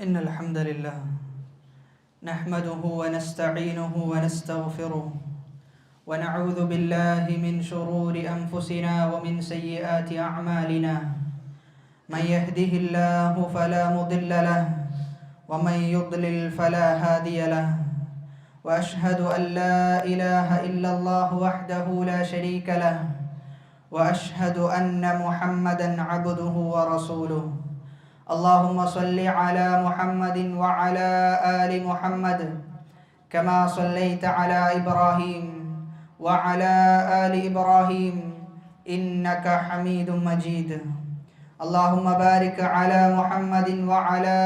إن الحمد لله نحمده ونستعينه ونستغفره ونعوذ بالله من شرور أنفسنا ومن سيئات أعمالنا من يهده الله فلا مضل له ومن يضلل فلا هادي له وأشهد أن لا إله إلا الله وحده لا شريك له وأشهد أن محمدا عبده ورسوله اللهم صل على محمد وعلى آل محمد كما صليت على إبراهيم وعلى آل إبراهيم إنك حميد مجيد اللهم بارك على محمد وعلى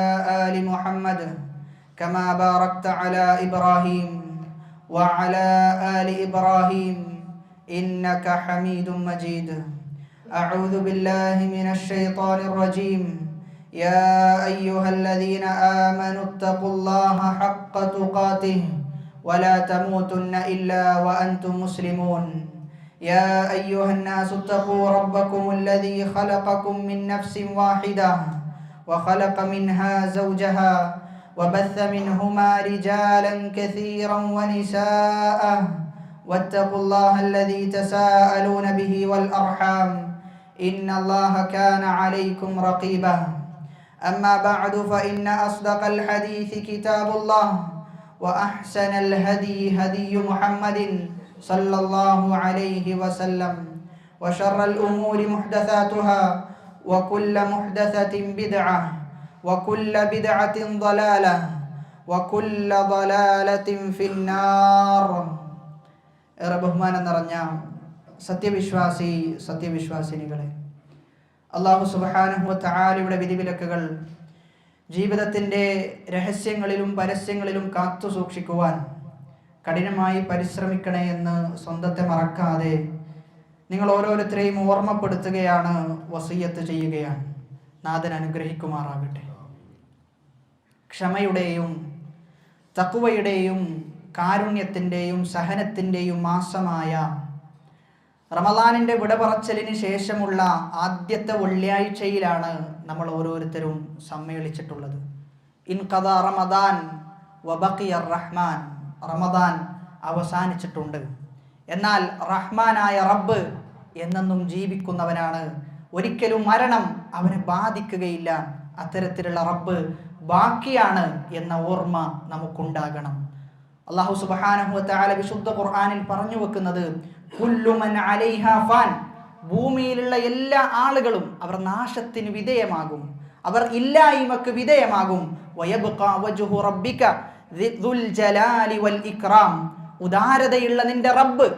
آل محمد كما باركت على إبراهيم وعلى آل إبراهيم إنك حميد مجيد أعوذ بالله من الشيطان الرجيم يا أيها الذين آمنوا اتقوا الله حق تقاته ولا تموتن إلا وأنتم مسلمون يا أيها الناس اتقوا ربكم الذي خلقكم من نفس واحدة وخلق منها زوجها وبث منهما رجالا كثيرا ونساء واتقوا الله الذي تساءلون به والأرحام إن الله كان عليكم رقيبا أما بعد فإن أصدق الحديث كتاب الله وأحسن الهدي هدي محمد صلى الله عليه وسلم وشر الأمور محدثاتها وكل محدثة بدعة وكل بدعة ضلالة وكل ضلالة في النار. ഏറെ ബഹുമാനം നിറഞ്ഞ സത്യവിശ്വാസിനികളെ, അല്ലാഹു സുബ്ഹാനഹു വ തആലയുടെ വിധിവിലക്കുകൾ ജീവിതത്തിൻ്റെ രഹസ്യങ്ങളിലും പരസ്യങ്ങളിലും കാത്തു സൂക്ഷിക്കുവാൻ കഠിനമായി പരിശ്രമിക്കണേ എന്ന് സ്വന്തത്തെ മറക്കാതെ നിങ്ങൾ ഓരോരുത്തരെയും ഓർമ്മപ്പെടുത്തുകയാണ്, വസിയ്യത്ത് ചെയ്യുകയാണ്. നാഥൻ അനുഗ്രഹിക്കുമാറാകട്ടെ. ക്ഷമയുടെയും തഖ്വയുടെയും കാരുണ്യത്തിൻ്റെയും സഹനത്തിൻ്റെയും മാസമായ റമദാനിൻ്റെ വിടപറച്ചലിന് ശേഷമുള്ള ആദ്യത്തെ വെള്ളിയാഴ്ചയിലാണ് നമ്മൾ ഓരോരുത്തരും സമ്മേളിച്ചിട്ടുള്ളത്. ഇൻഖദാ റമദാൻ വബഖിയ റഹ്മാൻ. റമദാൻ അവസാനിച്ചിട്ടുണ്ട്, എന്നാൽ റഹ്മാനായ റബ്ബ് എന്നെന്നും ജീവിക്കുന്നവനാണ്. ഒരിക്കലും മരണം അവനെ ബാധിക്കുകയില്ല. അത്തരത്തിലുള്ള റബ്ബ് ബാക്കിയാണ് എന്ന ഓർമ്മ നമുക്കുണ്ടാകണം. അല്ലാഹു സുബ്ഹാനഹു വ തആല വിശുദ്ധ ഖുർആനിൽ പറഞ്ഞു വെക്കുന്നത്, കുല്ലു മൻ അലൈഹാ ഫാൻ. ഭൂമിയിലുള്ള എല്ലാ ആളുകളും അവർ നാശത്തിന് വിധേയമാകും, അവർ ഇല്ലായ്മക്ക് വിധേയമാകും. വയബ്ഖാ വജ്ഹു റബ്ബിക ദുൽ ജലാലി വൽ ഇക്റാം. ഉദാരതയുള്ള നിന്റെ റബ്ബ്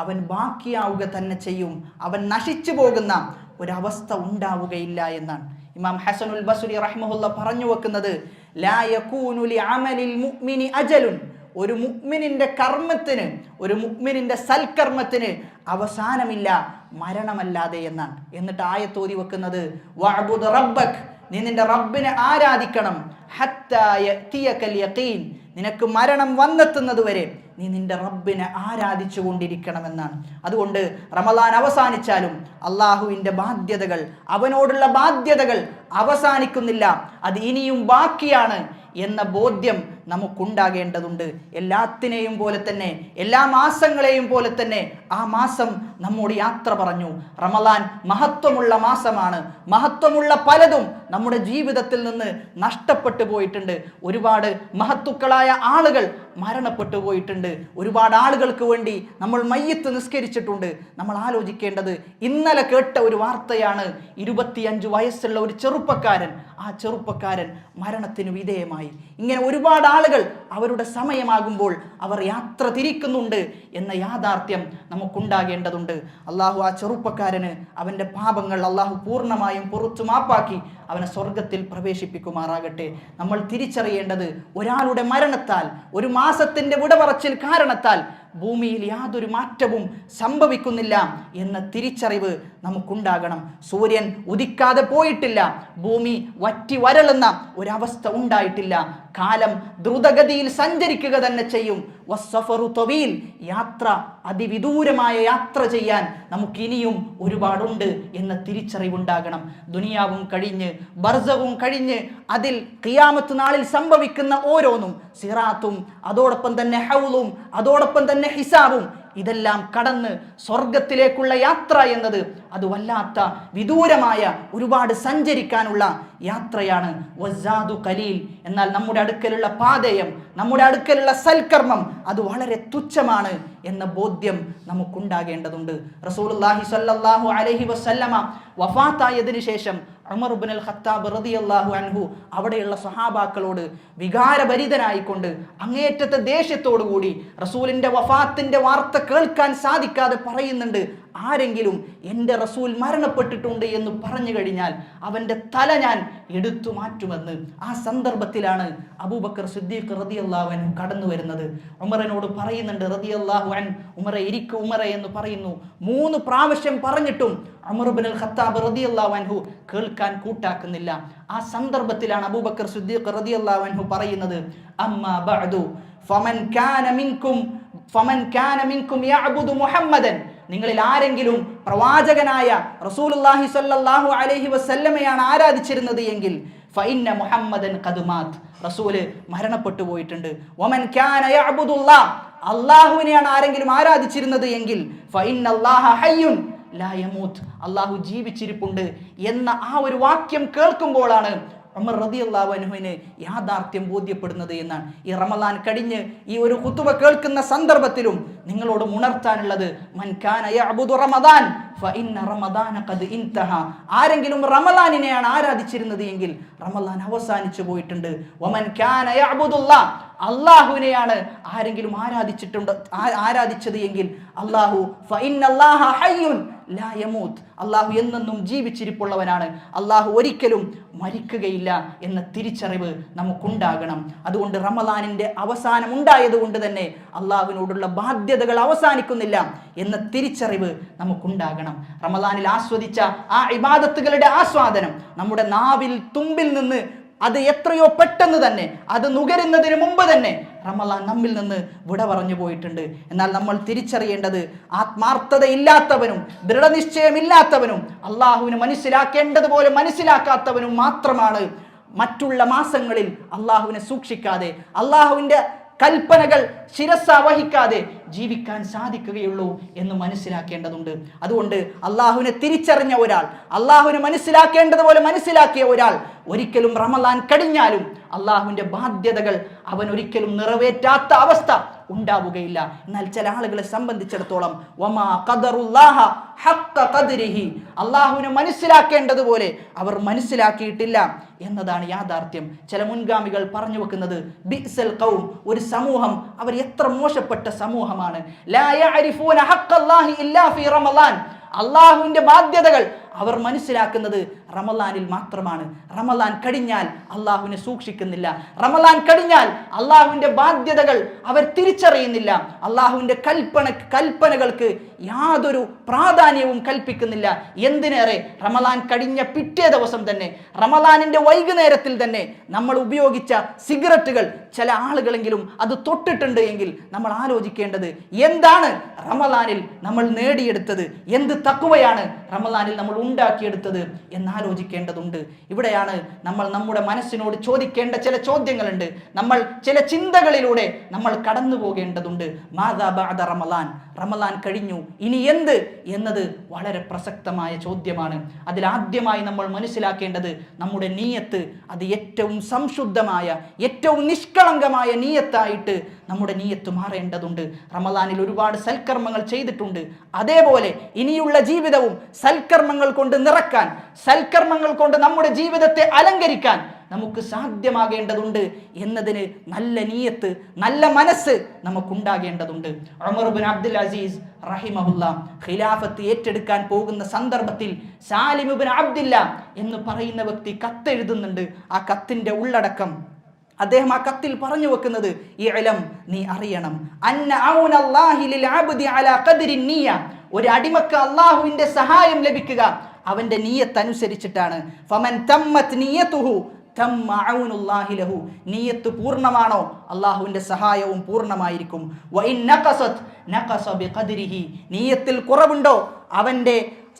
അവൻ ബാക്കിയാവുക തന്നെ ചെയ്യും, അവൻ നശിച്ചു പോകുന്ന ഒരവസ്ഥ ഉണ്ടാവുകയില്ല എന്നാണ് ഇമാം ഹസനുൽ ബസ്രി റഹിമഹുല്ലാ പറഞ്ഞു വെക്കുന്നത്. ലാ യകൂനു ലി അമലിൽ മുഅ്മിനി അജലുൻ. ഒരു മുഅ്മിനിന്റെ കർമ്മത്തിന്, ഒരു മുഅ്മിനിന്റെ സൽക്കർമ്മത്തിന് അവസാനമില്ല മരണമല്ലാതെ എന്നാണ്. എന്നിട്ട് ആയത്ത് ഓതി വെക്കുന്നത്, വഅബ്ദുർ റബ്ബക്. നീ നിന്റെ റബ്ബിനെ ആരാധിക്കണം. ഹത്താ യഅതിയകൽ യഖീൻ. നിനക്ക് മരണം വന്നെത്തുന്നത് വരെ നീ നിന്റെ റബ്ബിനെ ആരാധിച്ചു കൊണ്ടിരിക്കണമെന്നാണ്. അതുകൊണ്ട് റമദാൻ അവസാനിച്ചാലും അള്ളാഹുവിൻ്റെ ബാധ്യതകൾ, അവനോടുള്ള ബാധ്യതകൾ അവസാനിക്കുന്നില്ല, അത് ഇനിയും ബാക്കിയാണ് എന്ന ബോധ്യം നമുക്കുണ്ടാകേണ്ടതുണ്ട്. എല്ലാത്തിനെയും പോലെ തന്നെ, എല്ലാ മാസങ്ങളെയും പോലെ തന്നെ ആ മാസം നമ്മോട് യാത്ര പറഞ്ഞു. റമദാൻ മഹത്വമുള്ള മാസമാണ്. മഹത്വമുള്ള പലതും നമ്മുടെ ജീവിതത്തിൽ നിന്ന് നഷ്ടപ്പെട്ടു പോയിട്ടുണ്ട്. ഒരുപാട് മഹത്തുക്കളായ ആളുകൾ മരണപ്പെട്ടു പോയിട്ടുണ്ട്. ഒരുപാട് ആളുകൾക്ക് വേണ്ടി നമ്മൾ മയ്യത്ത് നിസ്കരിച്ചിട്ടുണ്ട്. നമ്മൾ ആലോചിക്കേണ്ടത്, ഇന്നലെ കേട്ട ഒരു വാർത്തയാണ്. 25 വയസ്സുള്ള ഒരു ചെറുപ്പക്കാരൻ, ആ ചെറുപ്പക്കാരൻ മരണത്തിന് വിധേയമായി. ഇങ്ങനെ ഒരുപാട് ആളുകൾ അവരുടെ സമയമാകുമ്പോൾ അവർ യാത്ര തിരിക്കുന്നുണ്ട് എന്ന യാഥാർത്ഥ്യം നമുക്കുണ്ടാകേണ്ടതുണ്ട്. അള്ളാഹു ആ ചെറുപ്പക്കാരന് അവൻ്റെ പാപങ്ങൾ അള്ളാഹു പൂർണ്ണമായും പുറത്തു മാപ്പാക്കി അവനെ സ്വർഗത്തിൽ പ്രവേശിപ്പിക്കുമാറാകട്ടെ. നമ്മൾ തിരിച്ചറിയേണ്ടത്, ഒരാളുടെ മരണത്താൽ, ഒരു മാസത്തിൻ്റെ വിടപറച്ചിൽ കാരണത്താൽ ഭൂമിയിൽ യാതൊരു മാറ്റവും സംഭവിക്കുന്നില്ല എന്ന തിരിച്ചറിവ് നമുക്കുണ്ടാകണം. സൂര്യൻ ഉദിക്കാതെ പോയിട്ടില്ല, ഭൂമി വറ്റി വരളുന്ന ഒരവസ്ഥ ഉണ്ടായിട്ടില്ല. കാലം ദ്രുതഗതിയിൽ സഞ്ചരിക്കുക തന്നെ ചെയ്യും. വസ്സഫറു തവീൽ, യാത്ര അതിവിദൂരമായ യാത്ര ചെയ്യാൻ നമുക്കിനിയും ഒരുപാടുണ്ട് എന്ന തിരിച്ചറിവുണ്ടാകണം. ദുനിയാവും കഴിഞ്ഞ് ബർസവും കഴിഞ്ഞ് അതിൽ ഖിയാമത്ത് നാളിൽ സംഭവിക്കുന്ന ഓരോന്നും, സിറാത്തും അതോടൊപ്പം തന്നെ ഹൗലും അതോടൊപ്പം തന്നെ ഹിസാബും, ഇതെല്ലാം കടന്ന് സ്വർഗത്തിലേക്കുള്ള യാത്ര എന്നത് അത് വല്ലാത്ത വിദൂരമായ ഒരുപാട് സഞ്ചരിക്കാനുള്ള യാത്രയാണ്. വസ്സാദു ഖലീൽ, എന്നാൽ നമ്മുടെ അടുക്കലുള്ള പാതയം, നമ്മുടെ അടുക്കലുള്ള സൽക്കർമ്മം അത് വളരെ തുച്ഛമാണ് എന്ന ബോധ്യം നമുക്കുണ്ടാകേണ്ടതുണ്ട്. റസൂലുള്ളാഹി സ്വല്ലല്ലാഹു അലൈഹി വസല്ലമ വഫാത്തായതിനു ശേഷം ഉമർ ഇബ്നുൽ ഖത്താബ് റളിയല്ലാഹു അൻഹു അവിടെയുള്ള സ്വഹാബാക്കളോട് വികാരഭരിതനായിക്കൊണ്ട് അങ്ങേയറ്റത്തെ ദേഷ്യത്തോടു കൂടി റസൂലിന്റെ വഫാത്തിന്റെ വാർത്ത കേൾക്കാൻ സാധിക്കാതെ പറയുന്നുണ്ട്, ആരെങ്കിലും എൻ്റെ റസൂൽ മരണപ്പെട്ടിട്ടുണ്ട് എന്ന് പറഞ്ഞു കഴിഞ്ഞാൽ അവൻ്റെ തല ഞാൻ എടുത്തു മാറ്റുമെന്ന്. ആ സന്ദർഭത്തിലാണ് അബൂബക്കർ സിദ്ദീഖ് റളിയല്ലാഹു അൻഹു കടന്നു വരുന്നത്. ഉമറിനോട് പറയുന്നുണ്ട്, റളിയല്ലാഹു അൻഹു, ഉമറെ ഇരിക്കു ഉമറെ എന്ന് പറയുന്നു. 3 പ്രാവശ്യം പറഞ്ഞിട്ടും ഉമർ ഇബ്നുൽ ഖത്താബ് റളിയല്ലാഹു അൻഹു കേൾക്കാൻ കൂട്ടാക്കുന്നില്ല. ആ സന്ദർഭത്തിലാണ് അബൂബക്കർ സിദ്ദീഖ് റളിയല്ലാഹു അൻഹു പറയുന്നത്, അമ്മാ ബഅദു ഫമൻ കാന മിൻകും യഅബുദു മുഹമ്മദൻ, നിങ്ങളിൽ ആരെങ്കിലും പ്രവാചകനായ റസൂലുള്ളാഹി സ്വല്ലല്ലാഹു അലൈഹി വസല്ലമയാണ് ആരാധിച്ചിരുന്നത് എങ്കിൽ ഫഇന്ന മുഹമ്മദൻ ഖദ് മാത്, റസൂൽ മരണപ്പെട്ടു പോയിട്ടുണ്ട്. വമൻ കാന യഅബുദുല്ലാഹ്, അല്ലാഹുവിനെയാണ് ആരെങ്കിലും ആരാധിച്ചിരുന്നത് എങ്കിൽ ഫഇന്നല്ലാഹ ഹയ്യുൻ ലാ യമൂത്ത്, അല്ലാഹു ജീവിച്ചിരിപ്പുണ്ട് എന്ന ആ ഒരു വാക്യം കേൾക്കുമ്പോഴാണ് ഉമർ റളിയല്ലാഹു അൻഹുവിന് യാഥാർത്ഥ്യം ബോധ്യപ്പെടുന്നത് എന്നാണ്. ഈ റമളാൻ കഴിഞ്ഞ് ഈ ഒരു ഖുതുബ കേൾക്കുന്ന സന്ദർഭത്തിലും നിങ്ങളോട് ഉണർത്താനുള്ളത്, മൻ കാന യഅബുദു റമദാൻ ഫഇന്ന റമദാന ഖദ് ഇൻതഹ, ആരെങ്കിലും റമളാനിനെയാണ് ആരാധിച്ചിരുന്നത് എങ്കിൽ റമളാൻ അവസാനിച്ചു പോയിട്ടുണ്ട്. വമൻ കാന യഅബുദുല്ലാഹ്, അല്ലാഹുവിനെയാണ് ആരെങ്കിലും ആരാധിച്ചത് എങ്കിൽ അല്ലാഹു ഫഇന്നല്ലാഹ ഹയ്യുൻ ലാ യമൂത്ത്, അല്ലാഹു എന്നെന്നും ജീവിച്ചിരിപ്പുള്ളവനാണ്, അല്ലാഹു ഒരിക്കലും മരിക്കുകയില്ല എന്ന തിരിച്ചറിവ് നമുക്കുണ്ടാകണം. അതുകൊണ്ട് റമളാനിന്റെ അവസാനം ഉണ്ടായത് കൊണ്ട് തന്നെ അല്ലാഹുവിനോടുള്ള ബാധ്യതകൾ അവസാനിക്കുന്നില്ല എന്ന തിരിച്ചറിവ് നമുക്കുണ്ടാകണം. റമളാനിൽ ആസ്വദിച്ച ആ ഇബാദത്തുകളുടെ ആസ്വാദനം നമ്മുടെ നാവിൽ തുമ്പിൽ നിന്ന് അത് എത്രയോ പെട്ടെന്ന് തന്നെ, അത് നുകരുന്നതിന് മുമ്പ് തന്നെ റമളാൻ നമ്മിൽ നിന്ന് വിട പറഞ്ഞു പോയിട്ടുണ്ട്. എന്നാൽ നമ്മൾ തിരിച്ചറിയേണ്ടത്, ആത്മാർത്ഥതയില്ലാത്തവനും ദൃഢനിശ്ചയമില്ലാത്തവനും അള്ളാഹുവിനെ മനസ്സിലാക്കേണ്ടതുപോലെ മനസ്സിലാക്കാത്തവനും മാത്രമാണ് മറ്റുള്ള മാസങ്ങളിൽ അള്ളാഹുവിനെ സൂക്ഷിക്കാതെ, അള്ളാഹുവിൻ്റെ കൽപ്പനകൾ ശിരസ വഹിക്കാതെ ജീവിക്കാൻ സാധിക്കുകയുള്ളൂ എന്ന് മനസ്സിലാക്കേണ്ടതുണ്ട്. അതുകൊണ്ട് അള്ളാഹുവിനെ തിരിച്ചറിഞ്ഞ ഒരാൾ, അള്ളാഹുവിനെ മനസ്സിലാക്കേണ്ടതുപോലെ മനസ്സിലാക്കിയ ഒരാൾ ഒരിക്കലും റമളാൻ കഴിഞ്ഞാലും അള്ളാഹുവിൻ്റെ ബാധ്യതകൾ അവൻ ഒരിക്കലും നിറവേറ്റാത്ത അവസ്ഥ ഉണ്ടാവുകയില്ല. എന്നാൽ ചില ആളുകളെ സംബന്ധിച്ചിടത്തോളം വമാ ഖദറുല്ലാഹ ഹഖ്ക ഖദ്രിഹി, അള്ളാഹുവിനെ മനസ്സിലാക്കേണ്ടതുപോലെ അവർ മനസ്സിലാക്കിയിട്ടില്ല എന്നതാണ് യാഥാർത്ഥ്യം. ചില മുൻഗാമികൾ പറഞ്ഞു വെക്കുന്നത്, ബിഅ്സൽ ഖൗം, ഒരു സമൂഹം അവർ എത്ര മോശപ്പെട്ട സമൂഹമാണ്. ലാ യഅരിഫൂന ഹഖ്ഖല്ലാഹി ഇല്ലാ ഫീ റമളാൻ, അള്ളാഹുവിൻ്റെ ബാധ്യതകൾ അവർ മനസ്സിലാക്കുന്നത് റമളാനിൽ മാത്രമാണ്. റമളാൻ കഴിഞ്ഞാൽ അള്ളാഹുവിനെ സൂക്ഷിക്കുന്നില്ല, റമളാൻ കഴിഞ്ഞാൽ അള്ളാഹുവിൻ്റെ ബാധ്യതകൾ അവർ തിരിച്ചറിയുന്നില്ല, അള്ളാഹുവിൻ്റെ കൽപ്പനകൾക്ക് യാതൊരു പ്രാധാന്യവും കൽപ്പിക്കുന്നില്ല. എന്തിനേറെ റമളാൻ കഴിഞ്ഞ പിറ്റേ ദിവസം തന്നെ, റമളാനിൻ്റെ വൈകുന്നേരത്തിൽ തന്നെ നമ്മൾ ഉപയോഗിച്ച സിഗരറ്റുകൾ ചില ആളുകളെങ്കിലും അത് തൊട്ടിട്ടുണ്ട് എങ്കിൽ നമ്മൾ ആലോചിക്കേണ്ടത്, എന്താണ് റമളാനിൽ നമ്മൾ നേടിയെടുത്തത്, എന്ത് തഖ്വയാണ് റമളാനിൽ നമ്മൾ ഉണ്ടാക്കിയെടുത്തത് എന്നാലോചിക്കേണ്ടതുണ്ട്. ഇവിടെയാണ് നമ്മൾ നമ്മുടെ മനസ്സിനോട് ചോദിക്കേണ്ട ചില ചോദ്യങ്ങളുണ്ട്. നമ്മൾ ചില ചിന്തകളിലൂടെ നമ്മൾ കടന്നു പോകേണ്ടതുണ്ട്. മാദാ ബഅദ റമളാൻ, റമളാൻ കഴിഞ്ഞു ഇനി എന്ത് എന്നത് വളരെ പ്രസക്തമായ ചോദ്യമാണ്. അതിലാദ്യമായി നമ്മൾ മനസ്സിലാക്കേണ്ടത് നമ്മുടെ നീയത്ത്, അത് ഏറ്റവും സംശുദ്ധമായ, ഏറ്റവും നിഷ്കളങ്കമായ നീയത്തായിട്ട് നമ്മുടെ നീയത്ത് മാറേണ്ടതുണ്ട്. റമളാനിൽ ഒരുപാട് സൽക്കർമ്മങ്ങൾ ചെയ്തിട്ടുണ്ട്, അതേപോലെ ഇനിയുള്ള ജീവിതവും സൽക്കർമ്മങ്ങൾ കൊണ്ട് നിറക്കാൻ, സൽക്കർമ്മങ്ങൾ കൊണ്ട് നമ്മുടെ ജീവിതത്തെ അലങ്കരിക്കാൻ നമുക്ക് സാധ്യമാകേണ്ടതുണ്ട് എന്നതിന് നല്ല നീയത്ത്, നല്ല മനസ്സ് നമുക്കുണ്ടാകേണ്ടതുണ്ട്. ഉമർ ഇബ്നു അബ്ദുൽ അസീസ് റഹിമഹുല്ലാ ഖിലാഫത്ത് ഏറ്റെടുക്കാൻ പോകുന്ന സന്ദർഭത്തിൽ സാലിം ഇബ്നു അബ്ദില്ല എന്ന് പറയുന്ന വ്യക്തി കത്തെഴുതുന്നുണ്ട്. ആ കത്തിന്റെ ഉള്ളടക്കം അദ്ദേഹം ആ കത്തിൽ പറഞ്ഞു വെക്കുന്നത്, ഇഅ്ലം, നീ അറിയണം, അന്ന ഔനല്ലാഹി ലിൽ അബ്ദി അലാ ഖദ്രി നിയ്യ, ഒരു അടിമക്ക് അള്ളാഹുവിന്റെ സഹായം ലഭിക്കുക അവന്റെ നിയ്യത്ത് അനുസരിച്ചിട്ടാണ്. ഫമൻ തമ്മത് നിയ്യതുഹു തമ്മ ഔനുല്ലാഹി ലഹു. നിയ്യത്ത് പൂർണ്ണമാണോ അള്ളാഹുവിന്റെ സഹായവും പൂർണ്ണമായിരിക്കും. വഇൻ നഖസത് നഖസ ബിഖദ്രിഹി. നിയ്യത്തിൽ കുറവുണ്ടോ അവന്റെ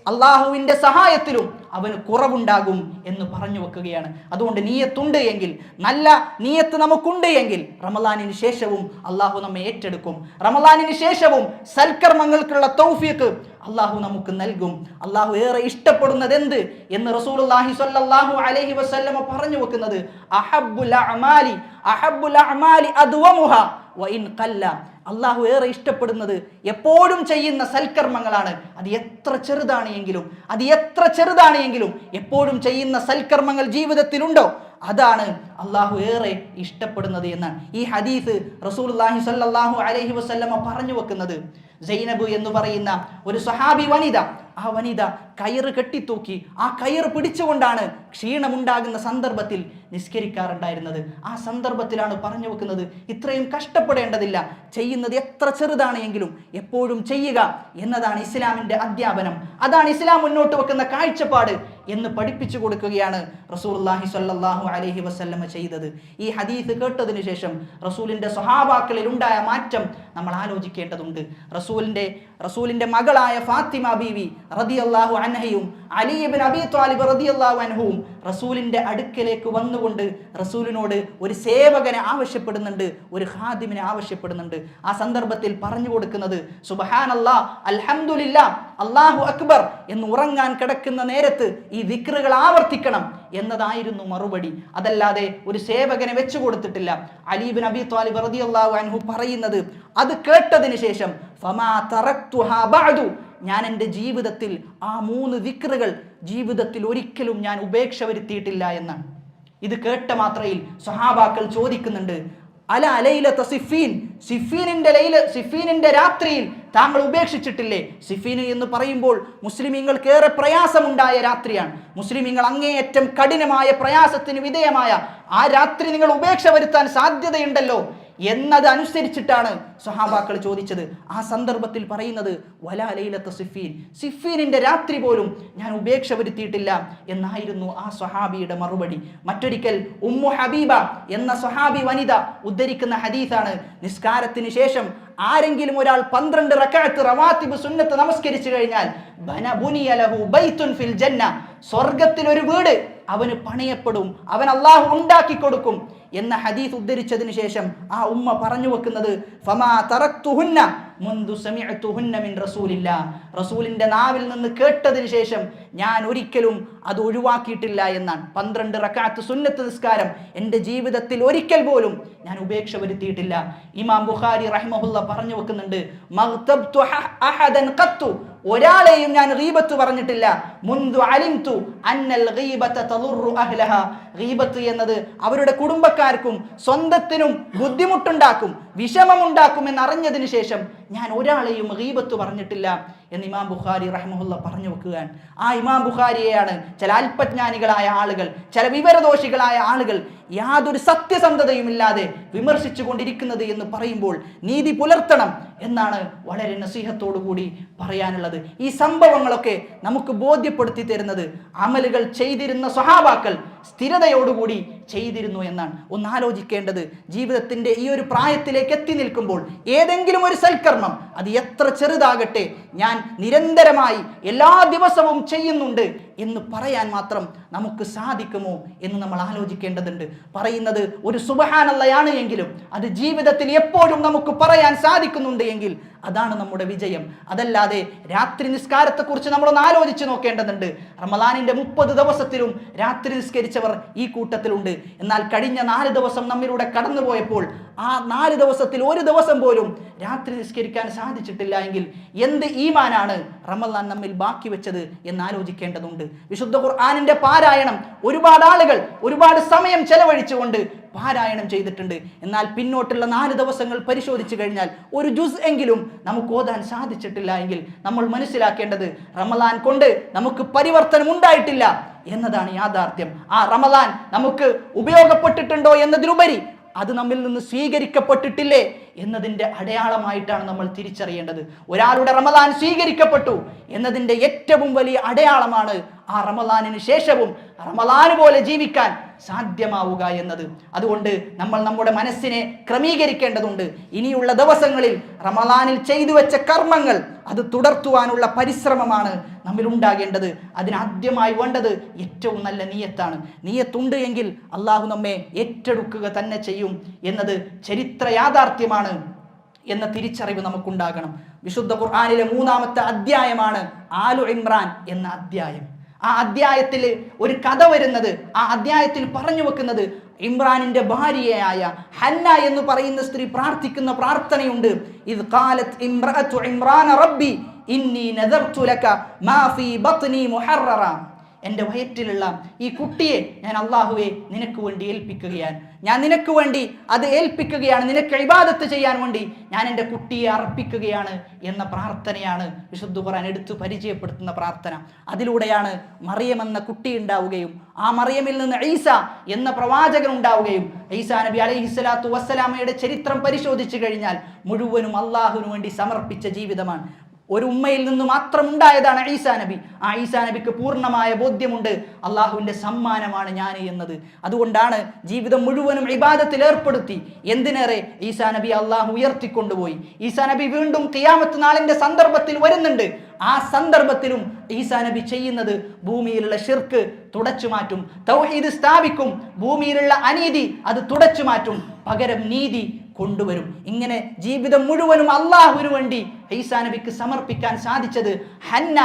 അള്ളാഹുവിന്റെ സഹായത്തിലും അവന് കുറവുണ്ടാകും എന്ന് പറഞ്ഞു വെക്കുകയാണ്. അതുകൊണ്ട് നിയ്യത്തുണ്ട് എങ്കിൽ, നല്ല നിയ്യത്ത് നമുക്കുണ്ട് എങ്കിൽ റമളാനിന് ശേഷവും അള്ളാഹു നമ്മെ ഏറ്റെടുക്കും. റമളാനിന് ശേഷവും സൽക്കർമ്മങ്ങൾക്കുള്ള തൗഫീഖ് അള്ളാഹു നമുക്ക് നൽകും. അള്ളാഹു ഏറെ ഇഷ്ടപ്പെടുന്നത് എന്ത് എന്ന് റസൂലുള്ളാഹി സ്വല്ലല്ലാഹു അലൈഹി വസല്ലമ പറഞ്ഞു വെക്കുന്നത് അഹബ്ബുൽ അഅമാലി അദ്വമുഹാ വഇൻ ഖല്ല. അള്ളാഹു ഏറെ ഇഷ്ടപ്പെടുന്നത് എപ്പോഴും ചെയ്യുന്ന സൽക്കർമ്മങ്ങളാണ്. അത് എത്ര ചെറുതാണ് എങ്കിലും എപ്പോഴും ചെയ്യുന്ന സൽക്കർമ്മങ്ങൾ ജീവിതത്തിലുണ്ടോ അതാണ് അള്ളാഹു ഏറെ ഇഷ്ടപ്പെടുന്നത് എന്നാണ് ഈ ഹദീസ് റസൂലുള്ളാഹി സ്വല്ലല്ലാഹു അലൈഹി വസല്ലമ പറഞ്ഞു വെക്കുന്നത്. സൈനബ് എന്ന് പറയുന്ന ഒരു സ്വഹാബി വനിത, ആ വനിത കയറ് കെട്ടിത്തൂക്കി ആ കയറ് പിടിച്ചുകൊണ്ടാണ് ക്ഷീണമുണ്ടാകുന്ന സന്ദർഭത്തിൽ നിസ്കരിക്കാറുണ്ടായിരുന്നത്. ആ സന്ദർഭത്തിലാണ് പറഞ്ഞു വെക്കുന്നത് ഇത്രയും കഷ്ടപ്പെടേണ്ടതില്ല, ചെയ്യുന്നത് എത്ര ചെറുതാണെങ്കിലും എപ്പോഴും ചെയ്യുക എന്നതാണ് ഇസ്ലാമിന്റെ അധ്യാപനം. അതാണ് ഇസ്ലാം മുന്നോട്ട് വെക്കുന്ന കാഴ്ചപ്പാട് എന്ന് പഠിപ്പിച്ചു കൊടുക്കുകയാണ് റസൂലുള്ളാഹി സ്വല്ലല്ലാഹു അലൈഹി വസല്ലമ ചെയ്തത്. ഈ ഹദീസ് കേട്ടതിനു ശേഷം റസൂലിന്റെ സ്വഹാബാക്കളിൽ ഉണ്ടായ മാറ്റം നമ്മൾ ആലോചിക്കേണ്ടതുണ്ട്. റസൂലിന്റെ മകളായ ഫാത്തിമ ബീവി റളിയല്ലാഹു അൻഹയും അലി ഇബ്നു അബീ ത്വാലിബ് റളിയല്ലാഹു അൻഹുവും റസൂലിന്റെ അടുക്കലേക്ക് വന്നുകൊണ്ട് റസൂലിനോട് ഒരു സേവകനെ ആവശ്യപ്പെടുന്നുണ്ട്, ഒരു ഖാദിമിനെ ആവശ്യപ്പെടുന്നുണ്ട്. ആ സന്ദർഭത്തിൽ പറഞ്ഞു കൊടുക്കുന്നത് സുബ്ഹാനല്ലാഹ്, അൽഹംദുലില്ലാഹ്, അല്ലാഹു അക്ബർ എന്ന് ഉറങ്ങാൻ കിടക്കുന്ന നേരത്ത് ഈ ദിക്റുകൾ ആവർത്തിക്കണം എന്നതായിരുന്നു മറുപടി. അതല്ലാതെ ഒരു സേവകനെ വെച്ചു കൊടുത്തിട്ടില്ല. അലി ഇബ്നു അബീ ത്വാലിബ് റളിയല്ലാഹു അൻഹു പറയുന്നത്, അത് കേട്ടതിന് ശേഷം ഫമാ തറക്തുഹാ ബഅദു, ഞാൻ എൻ്റെ ജീവിതത്തിൽ ആ 3 ദിക്റുകൾ ജീവിതത്തിൽ ഒരിക്കലും ഞാൻ ഉപേക്ഷ വരുത്തിയിട്ടില്ല എന്നാണ്. ഇത് കേട്ട മാത്രയിൽ സ്വഹാബാക്കൾ ചോദിക്കുന്നുണ്ട്, അല ലൈലത സിഫീൻ, സിഫീനിന്റെ രാത്രിയിൽ താങ്കൾ ഉപേക്ഷിച്ചിട്ടില്ലേ? സിഫീൻ എന്ന് പറയുമ്പോൾ മുസ്ലിമീങ്ങൾക്ക് ഏറെ പ്രയാസമുണ്ടായ രാത്രിയാണ്. മുസ്ലിമീങ്ങൾ അങ്ങേയറ്റം കഠിനമായ പ്രയാസത്തിന് വിധേയമായ ആ രാത്രി നിങ്ങൾ ഉപേക്ഷ വരുത്താൻ സാധ്യതയുണ്ടല്ലോ എന്നതനുസരിച്ചിട്ടാണ് സ്വഹാബാക്കൾ ചോദിച്ചത്. ആ സന്ദർഭത്തിൽ പറയുന്നത് വലാ ലൈലത സിഫീൻ, സിഫീനിന്റെ രാത്രി പോലും ഞാൻ ഉപേക്ഷ വരുത്തിയിട്ടില്ല എന്നായിരുന്നു ആ സ്വഹാബിയുടെ മറുപടി. മറ്റൊരിക്കൽ ഉമ്മു ഹബീബ എന്ന സ്വഹാബി വനിത ഉദ്ധരിക്കുന്ന ഹദീസാണ്, നിസ്കാരത്തിന് ശേഷം ആരെങ്കിലും ഒരാൾ 12 റക്അത്ത് റവാത്തിബ് സുന്നത്ത് നമസ്കരിച്ചു കഴിഞ്ഞാൽ ബുനിയ ലഹു ബൈത്തുൻ ഫിൽ ജന്ന, സ്വർഗ്ഗത്തിൽ ഒരു വീട് അവന് പണിയപ്പെടും, അവൻ അല്ലാഹു ഉണ്ടാക്കി കൊടുക്കും എന്ന ഹദീസ് ഉദ്ധരിച്ചതിന് ശേഷം ആ ഉമ്മ പറഞ്ഞു വെക്കുന്നത് ഫമാ തറക്തുഹുന്ന മുൻദു സമിഅതുഹുന്ന മിൻ റസൂലില്ലാ, റസൂലിന്റെ നാവിൽ നിന്ന് കേട്ടതിന് ശേഷം ഞാൻ ഒരിക്കലും അത് ഒഴിവാക്കിയിട്ടില്ല എന്നാണ്. 12 റക്അത്ത് സുന്നത്ത് നിസ്കാരം എൻ്റെ ജീവിതത്തിൽ ഒരിക്കൽ പോലും ഞാൻ ഉപേക്ഷ വരുത്തിയിട്ടില്ല. ഇമാം ബുഖാരി റഹിമഹുല്ല പറഞ്ഞു വെക്കുന്നുണ്ട്, മഗ്തബ്തു അഹദൻ ഖത്തു, ഒരാളെയും ഞാൻ ഗീബത്ത് പറഞ്ഞിട്ടില്ല. മുൻദു അലിംതു അന്നൽ ഗീബത തളുറു അഹ്ലഹാ, ഗീബത്ത് എന്നത് അവരുടെ കുടുംബക്കാർക്കും സ്വന്തത്തിനും ബുദ്ധിമുട്ടുണ്ടാക്കും, വിഷമമുണ്ടാക്കും എന്നറിഞ്ഞതിന് ശേഷം ഞാൻ ഒരാളെയും ഗീബത്ത് പറഞ്ഞിട്ടില്ല എന്ന് ഇമാം ബുഖാരി റഹിമഹുല്ല പറഞ്ഞു വെക്കുകയാണ്. ആ ഇമാം ബുഖാരിയെയാണ് ചില അല്പജ്ഞാനികളായ ആളുകൾ, ചില വിവരദോഷികളായ ആളുകൾ യാതൊരു സത്യസന്ധതയും ഇല്ലാതെ വിമർശിച്ചു കൊണ്ടിരിക്കുന്നത് എന്ന് പറയുമ്പോൾ നീതി പുലർത്തണം എന്നാണ് വളരെ നസീഹത്തോടു കൂടി പറയാനുള്ളത്. ഈ സംഭവങ്ങളൊക്കെ നമുക്ക് ബോധ്യപ്പെടുത്തി തരുന്നത് അമലുകൾ ചെയ്തിരുന്ന സ്വഹാബാക്കൾ സ്ഥിരതയോടുകൂടി ചെയ്തിരുന്നു എന്നാണ്. ഒന്ന് ആലോചിക്കേണ്ടത്, ജീവിതത്തിന്റെ ഈ ഒരു പ്രായത്തിലേക്ക് എത്തി നിൽക്കുമ്പോൾ ഏതെങ്കിലും ഒരു സൽക്കർമ്മം, അത് എത്ര ചെറുതാകട്ടെ, ഞാൻ നിരന്തരമായി എല്ലാ ദിവസവും ചെയ്യുന്നുണ്ട് എന്ന് പറയാൻ മാത്രം നമുക്ക് സാധിക്കുമോ എന്ന് നമ്മൾ ആലോചിക്കേണ്ടതുണ്ട്. പറയുന്നത് ഒരു സുബ്ഹാനല്ലാഹ് എങ്കിലും അത് ജീവിതത്തിൽ എപ്പോഴും നമുക്ക് പറയാൻ സാധിക്കുന്നുണ്ട് എങ്കിൽ അതാണ് നമ്മുടെ വിജയം. അതല്ലാതെ രാത്രി നിസ്കാരത്തെക്കുറിച്ച് നമ്മളൊന്ന് ആലോചിച്ച് നോക്കേണ്ടതുണ്ട്. റമളാനിന്റെ 30 ദിവസത്തിലും രാത്രി നിസ്കരിച്ചവർ ഈ കൂട്ടത്തിലുണ്ട്. എന്നാൽ കഴിഞ്ഞ 4 ദിവസം നമ്മിലൂടെ കടന്നുപോയപ്പോൾ ആ 4 ദിവസത്തിൽ ഒരു ദിവസം പോലും രാത്രി നിസ്കരിക്കാൻ സാധിച്ചിട്ടില്ല എങ്കിൽ എന്ത് ഈമാനാണ് റമളാൻ നമ്മിൽ ബാക്കി വെച്ചത് എന്ന് ആലോചിക്കേണ്ടതുണ്ട്. വിശുദ്ധ ഖുർആനിന്റെ പാരായണം ഒരുപാട് ആളുകൾ ഒരുപാട് സമയം ചെലവഴിച്ചുകൊണ്ട് പാരായണം ചെയ്തിട്ടുണ്ട്. എന്നാൽ പിന്നോട്ടുള്ള 4 ദിവസങ്ങൾ പരിശോധിച്ചു കഴിഞ്ഞാൽ ഒരു ജുസ് എങ്കിലും നമുക്ക് ഓതാൻ സാധിച്ചിട്ടില്ല എങ്കിൽ നമ്മൾ മനസ്സിലാക്കേണ്ടത് റമളാൻ കൊണ്ട് നമുക്ക് പരിവർത്തനം ഉണ്ടായിട്ടില്ല എന്നതാണ് യാഥാർത്ഥ്യം. ആ റമളാൻ നമുക്ക് ഉപയോഗപ്പെട്ടിട്ടുണ്ടോ എന്നതിലുപരി അത് നമ്മിൽ നിന്ന് സ്വീകരിക്കപ്പെട്ടിട്ടില്ലേ എന്നതിൻ്റെ അടയാളമായിട്ടാണ് നമ്മൾ തിരിച്ചറിയേണ്ടത്. ഒരാളുടെ റമദാൻ സ്വീകരിക്കപ്പെട്ടു എന്നതിൻ്റെ ഏറ്റവും വലിയ അടയാളമാണ് ആ റമദാനിന് ശേഷവും റമദാൻ പോലെ ജീവിക്കാൻ സാധ്യമാവുക എന്നത്. അതുകൊണ്ട് നമ്മൾ നമ്മുടെ മനസ്സിനെ ക്രമീകരിക്കേണ്ടതുണ്ട്. ഇനിയുള്ള ദിവസങ്ങളിൽ റമദാനിൽ ചെയ്തു വെച്ച കർമ്മങ്ങൾ അത് തുടർത്തുവാനുള്ള പരിശ്രമമാണ് നമ്മിൽ ഉണ്ടാകേണ്ടത്. അതിനാദ്യമായി വേണ്ടത് ഏറ്റവും നല്ല നിയ്യത്താണ്. നിയ്യത്തുണ്ട് എങ്കിൽ അള്ളാഹു നമ്മെ ഏറ്റെടുക്കുക തന്നെ ചെയ്യും എന്നത് ചരിത്ര യാഥാർത്ഥ്യമാണ് എന്ന തിരിച്ചറിവ് നമുക്കുണ്ടാകണം. വിശുദ്ധ ഖുർആനിലെ 3-ാമത്തെ അധ്യായമാണ് ആലു ഇമ്രാൻ എന്ന അധ്യായം. ആ അധ്യായത്തിൽ ഒരു കഥ വരുന്നത്, ആ അധ്യായത്തിൽ പറഞ്ഞു വെക്കുന്നത് ഇമ്രാനിന്റെ ഭാര്യയായ ഹന്ന എന്ന് പറയുന്ന സ്ത്രീ പ്രാർത്ഥിക്കുന്ന പ്രാർത്ഥനയുണ്ട്. ഇദ് ഖാലത് ഇംറഅതു ഇമ്രാന റബ്ബി ഇന്നി നദർതു ലക മാ ഫീ ബത്നി മുഹററ. എൻ്റെ വയറ്റിലുള്ള ഈ കുട്ടിയെ ഞാൻ അല്ലാഹുവേ നിനക്ക് വേണ്ടി ഏൽപ്പിക്കുകയാണ്, ഞാൻ നിനക്ക് വേണ്ടി അത് ഏൽപ്പിക്കുകയാണ്, നിനക്ക് ഇബാദത്ത് ചെയ്യാൻ വേണ്ടി ഞാൻ എൻ്റെ കുട്ടിയെ അർപ്പിക്കുകയാണ് എന്ന പ്രാർത്ഥനയാണ് വിശുദ്ധ ഖുർആൻ എടുത്തു പരിചയപ്പെടുത്തുന്ന പ്രാർത്ഥന. അതിലൂടെയാണ് മറിയം എന്ന കുട്ടി ഉണ്ടാവുകയും ആ മറിയമിൽ നിന്ന് ഈസ എന്ന പ്രവാചകൻ ഉണ്ടാവുകയും ഈസാ നബി അലൈഹിസ്സലാത്തു വസ്സലാമയുടെ ചരിത്രം പരിശോധിച്ചു കഴിഞ്ഞാൽ മുഴുവനും അള്ളാഹുവിന് വേണ്ടി സമർപ്പിച്ച ജീവിതമാണ്. ഒരു ഉമ്മയിൽ നിന്ന് മാത്രം ഉണ്ടായതാണ് ഈസാ നബി. ആ ഈസാ നബിക്ക് പൂർണ്ണമായ ബോധ്യമുണ്ട് അള്ളാഹുവിൻ്റെ സമ്മാനമാണ് ഞാൻ എന്നത്. അതുകൊണ്ടാണ് ജീവിതം മുഴുവനും ഇബാദത്തിൽ ഏർപ്പെടുത്തി. എന്തിനേറെ ഈസാ നബി അള്ളാഹു ഉയർത്തിക്കൊണ്ടുപോയി. ഈസാ നബി വീണ്ടും ഖിയാമത്ത് നാളിന്റെ സന്ദർഭത്തിൽ വരുന്നുണ്ട്. ആ സന്ദർഭത്തിലും ഈസാ നബി ചെയ്യുന്നത് ഭൂമിയിലുള്ള ശിർക്ക് തുടച്ചു മാറ്റും, തൗഹീദ് സ്ഥാപിക്കും, ഭൂമിയിലുള്ള അനീതി അത് തുടച്ചു മാറ്റും, പകരം നീതി കൊണ്ടുവരും. ഇങ്ങനെ ജീവിതം മുഴുവനും അള്ളാഹുവിന് വേണ്ടി ഈസാ നബിക്ക് സമർപ്പിക്കാൻ സാധിച്ചത് ഹന്ന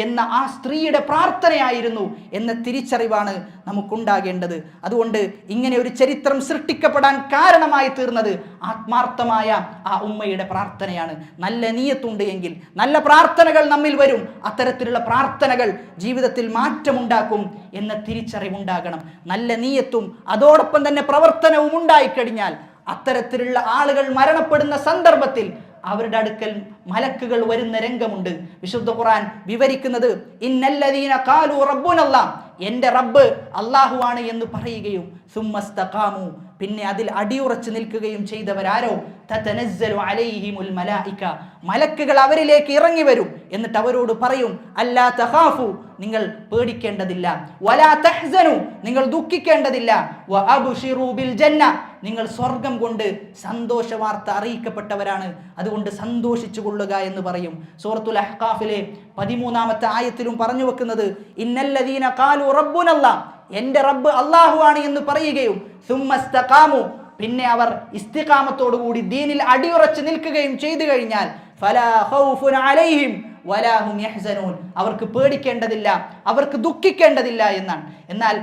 എന്ന ആ സ്ത്രീയുടെ പ്രാർത്ഥനയായിരുന്നു എന്ന തിരിച്ചറിവാണ് നമുക്കുണ്ടാകേണ്ടത്. അതുകൊണ്ട് ഇങ്ങനെ ഒരു ചരിത്രം സൃഷ്ടിക്കപ്പെടാൻ കാരണമായി തീർന്നത് ആത്മാർത്ഥമായ ആ ഉമ്മയുടെ പ്രാർത്ഥനയാണ്. നല്ല നിയ്യത്തുണ്ട് എങ്കിൽ നല്ല പ്രാർത്ഥനകൾ നമ്മിൽ വരും. അത്തരത്തിലുള്ള പ്രാർത്ഥനകൾ ജീവിതത്തിൽ മാറ്റമുണ്ടാക്കും എന്ന തിരിച്ചറിവുണ്ടാകണം. നല്ല നിയ്യത്തും അതോടൊപ്പം തന്നെ പ്രവർത്തനവും ഉണ്ടായിക്കഴിഞ്ഞാൽ അത്തരത്തിലുള്ള ആളുകൾ മരണപ്പെടുന്ന സന്ദർഭത്തിൽ അവരുടെ അടുക്കൽ മലക്കുകൾ വരുന്ന രംഗമുണ്ട്. വിശുദ്ധ ഖുർആൻ വിവരിക്കുന്നത് ഇന്നല്ലദീന ഖാലു റബ്ബുനല്ലാഹ്, എൻ്റെ റബ്ബ് അല്ലാഹുവാണ് എന്ന് പറയുകയും സുമ്മസ്തഖാമു, പിന്നെ അതിൽ അടിയുറച്ചു നിൽക്കുകയും ചെയ്തവരാരോ തതനസ്സലു അലൈഹിമുൽ മലായിക, മലക്കുകൾ അവരിലേക്ക് ഇറങ്ങി വരും. എന്നിട്ട് അവരോട് പറയും അല്ലാ തഖാഫു, നിങ്ങൾ പേടിക്കേണ്ടതില്ല, വലാ തഹ്സനു, നിങ്ങൾ ദുഃഖിക്കേണ്ടതില്ല, വഅബ്ശിറൂ ബിൽ ജന്ന, നിങ്ങൾ സ്വർഗം കൊണ്ട് സന്തോഷ വാർത്ത അറിയിക്കപ്പെട്ടവരാണ്, അതുകൊണ്ട് സന്തോഷിച്ചു കൊള്ളുക എന്ന് പറയും. സൂറത്തുൽ അഹ്ഖാഫിലെ 13-ാമത്തെ ആയത്തിലും പറഞ്ഞു വെക്കുന്നത് ഇന്നല്ലദീന ഖാലു റബ്ബുനല്ലാഹ്, എൻ്റെ റബ്ബ് അല്ലാഹു ആണ് എന്ന് പറയുകയും സുമ്മസ്തഖാമു, പിന്നെ അവർ ഇസ്തിഖാമത്തോടുകൂടി ദീനിൽ അടിയുറച്ച് നിൽക്കുകയും ചെയ്തു കഴിഞ്ഞാൽ ഫലാ ഖൗഫുൻ അലൈഹിം വലാ ഹും യഹ്സനൂൻ, അവർക്ക് പേടിക്കേണ്ടതില്ല, അവർക്ക് ദുഃഖിക്കേണ്ടതില്ല എന്നാണ്. എന്നാൽ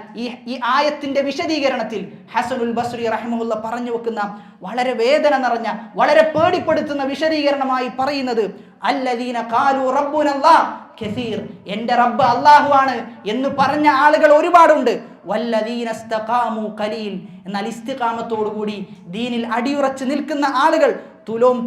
ഈ ആയത്തിന്റെ വിശദീകരണത്തിൽ ഹസനുൽ ബസ്രി റഹിമഹുല്ല പറഞ്ഞു വെക്കുന്ന വളരെ വേദന നിറഞ്ഞ വളരെ പേടിപ്പെടുത്തുന്ന വിശദീകരണമായി പറയുന്നത് അല്ലദീന ഖാലു റബ്ബുനല്ലാഹ് കസീർ, എൻ്റെ റബ്ബ് അല്ലാഹു ആണ് എന്ന് പറഞ്ഞ ആളുകൾ ഒരുപാടുണ്ട്. വല്ലദീന ഇസ്തഖാമു ഖലീൽ, എന്നാൽ ഇസ്തിഖാമത്തോടുകൂടി ദീനിൽ അടിയുറച്ച് നിൽക്കുന്ന ആളുകൾ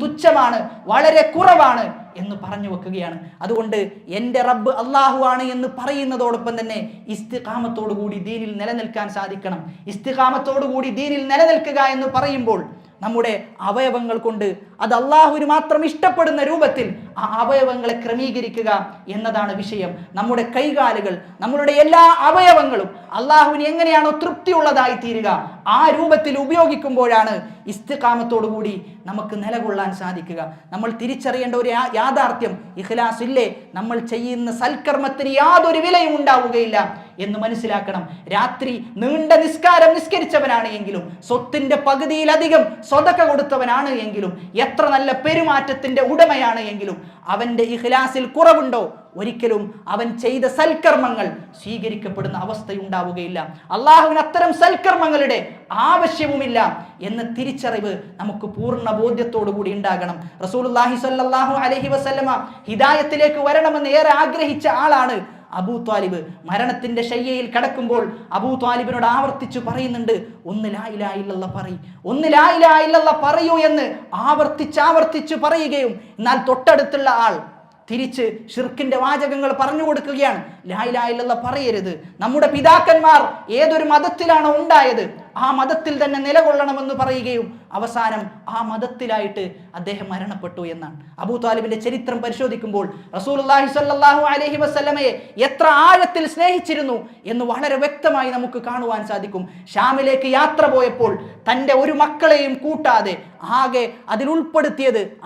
തുച്ഛമാണ്, വളരെ കുറവാണ് എന്ന് പറഞ്ഞു വെക്കുകയാണ്. അതുകൊണ്ട് എൻ്റെ റബ്ബ് അല്ലാഹു ആണ് എന്ന് പറയുന്നതോടൊപ്പം തന്നെ ഇസ്തിഖാമത്തോടുകൂടി ദീനിൽ നിലനിൽക്കാൻ സാധിക്കണം. ഇസ്തിഖാമത്തോടുകൂടി ദീനിൽ നിലനിൽക്കുക എന്ന് പറയുമ്പോൾ നമ്മുടെ അവയവങ്ങൾ കൊണ്ട് അത് അള്ളാഹുവിന് മാത്രം ഇഷ്ടപ്പെടുന്ന രൂപത്തിൽ ആ അവയവങ്ങളെ ക്രമീകരിക്കുക എന്നതാണ് വിഷയം. നമ്മുടെ കൈകാലുകൾ, നമ്മളുടെ എല്ലാ അവയവങ്ങളും അള്ളാഹുവിന് എങ്ങനെയാണോ തൃപ്തിയുള്ളതായി തീരുക ആ രൂപത്തിൽ ഉപയോഗിക്കുമ്പോഴാണ് ഇസ്തിഖാമത്തോടുകൂടി നമുക്ക് നിലകൊള്ളാൻ സാധിക്കുക. നമ്മൾ തിരിച്ചറിയേണ്ട ഒരു യാഥാർത്ഥ്യം, ഇഖ്ലാസ് ഇല്ലേ, നമ്മൾ ചെയ്യുന്ന സൽക്കർമ്മത്തിന് യാതൊരു വിലയും ഉണ്ടാവുകയില്ല എന്ന് മനസ്സിലാക്കണം. രാത്രി നീണ്ട നിസ്കാരം നിസ്കരിച്ചവനാണ് എങ്കിലും, സ്വത്തിന്റെ പകുതിയിലധികം സ്വതക്ക കൊടുത്തവനാണ് എങ്കിലും, എത്ര നല്ല പെരുമാറ്റത്തിന്റെ ഉടമയാണ് എങ്കിലും അവന്റെ ഇഖ്ലാസിൽ കുറവുണ്ടോ? ഒരിക്കലും അവൻ ചെയ്ത സൽക്കർമ്മങ്ങൾ സ്വീകരിക്കപ്പെടുന്ന അവസ്ഥയുണ്ടാവുകയില്ല. അള്ളാഹുവിന് അത്തരം സൽക്കർമ്മങ്ങളുടെ ആവശ്യവുമില്ല എന്ന തിരിച്ചറിവ് നമുക്ക് പൂർണ്ണ ബോധ്യത്തോടു കൂടി ഉണ്ടാകണം. റസൂലുള്ളാഹി സ്വല്ലല്ലാഹു അലൈഹി വസല്ലമ ഹിദായത്തിലേക്ക് വരണമെന്ന് ഏറെ ആഗ്രഹിച്ച ആളാണ് അബൂ ത്വാലിബ്. മരണത്തിന്റെ ശയ്യയിൽ കിടക്കുമ്പോൾ അബൂ ത്വാലിബിനോട് ആവർത്തിച്ചു പറയുന്നുണ്ട്, ഒന്ന് ലാ ഇലാഹ ഇല്ലല്ലാഹ് പറയൂ, ഒന്ന് ലാ ഇലാഹ ഇല്ലല്ലാഹ് പറയൂ എന്ന് ആവർത്തിച്ചു പറയുകയും, എന്നാൽ തൊട്ടടുത്തുള്ള ആൾ തിരിച്ച് ഷിർക്കിന്റെ വാചകങ്ങൾ പറഞ്ഞു കൊടുക്കുകയാണ്. ലാ ഇലാഹ ഇല്ലല്ലാഹ് പറയരുത്. നമ്മുടെ പിതാക്കന്മാർ ഏതൊരു മതത്തിലാണോ ഉണ്ടായത് ആ മതത്തിൽ തന്നെ നിലകൊള്ളണമെന്ന് പറയുകയും അവസാനം ആ മതത്തിലായിട്ട് അദ്ദേഹം മരണപ്പെട്ടു എന്നാണ്. അബൂ ത്വാലിബിന്റെ ചരിത്രം പരിശോധിക്കുമ്പോൾ റസൂലുള്ളാഹി സ്വല്ലല്ലാഹു അലൈഹി വസല്ലമയെ എത്ര ആഴത്തിൽ സ്നേഹിച്ചിരുന്നു എന്ന് വളരെ വ്യക്തമായി നമുക്ക് കാണുവാൻ സാധിക്കും. ഷാമിലേക്ക് യാത്ര പോയപ്പോൾ തൻ്റെ ഒരു മക്കളെയും കൂട്ടാതെ ആകെ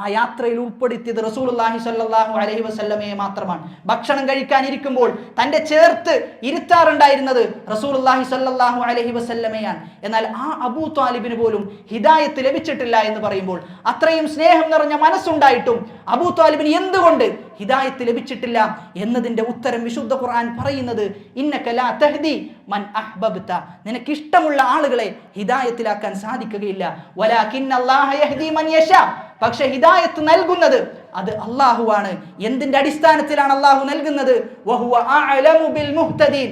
ആ യാത്രയിൽ ഉൾപ്പെടുത്തിയത് റസൂലുള്ളാഹി സ്വല്ലല്ലാഹു അലൈഹി വസല്ലമയെ മാത്രമാണ്. ഭക്ഷണം കഴിക്കാനിരിക്കുമ്പോൾ തൻ്റെ ചേർത്ത് ഇരുത്താറുണ്ടായിരുന്നത് റസൂലുള്ളാഹി സ്വല്ലല്ലാഹു അലൈഹി വസല്ലമയാണ്. എന്നാൽ ആ അബൂ ത്വാലിബിന് പോലും ഹിദായത്ത് ലഭിച്ചിട്ടില്ല എന്ന് പറയുമ്പോൾ, അത്രയും സ്നേഹം നിറഞ്ഞ മനസ്സുണ്ടായിട്ടും അബൂ ത്വാലിബിന് എന്തുകൊണ്ട് ഹിദായത്ത് ലഭിച്ചിട്ടില്ല എന്നതിന്റെ ഉത്തരം വിശുദ്ധ ഖുർആൻ പറയുന്നത്, ഇന്നക ലാ തഹ്ദി മൻ അഹ്ബബ്ത, നിനക്ക് ഇഷ്ടമുള്ള ആളുകളെ ഹിദായത്തിലാക്കാൻ സാധിക്കുകയില്ല. വലാകിന്നല്ലാഹ യഹ്ദി മൻ യശാ, പക്ഷേ ഹിദായത്ത് നൽകുന്നത് അത് അല്ലാഹുവാണ്. എന്തിന്റെ അടിസ്ഥാനത്തിലാണ് അല്ലാഹു നൽകുന്നത്? വഹുവ അഅലമു ബിൽ മുഹ്തദീൻ,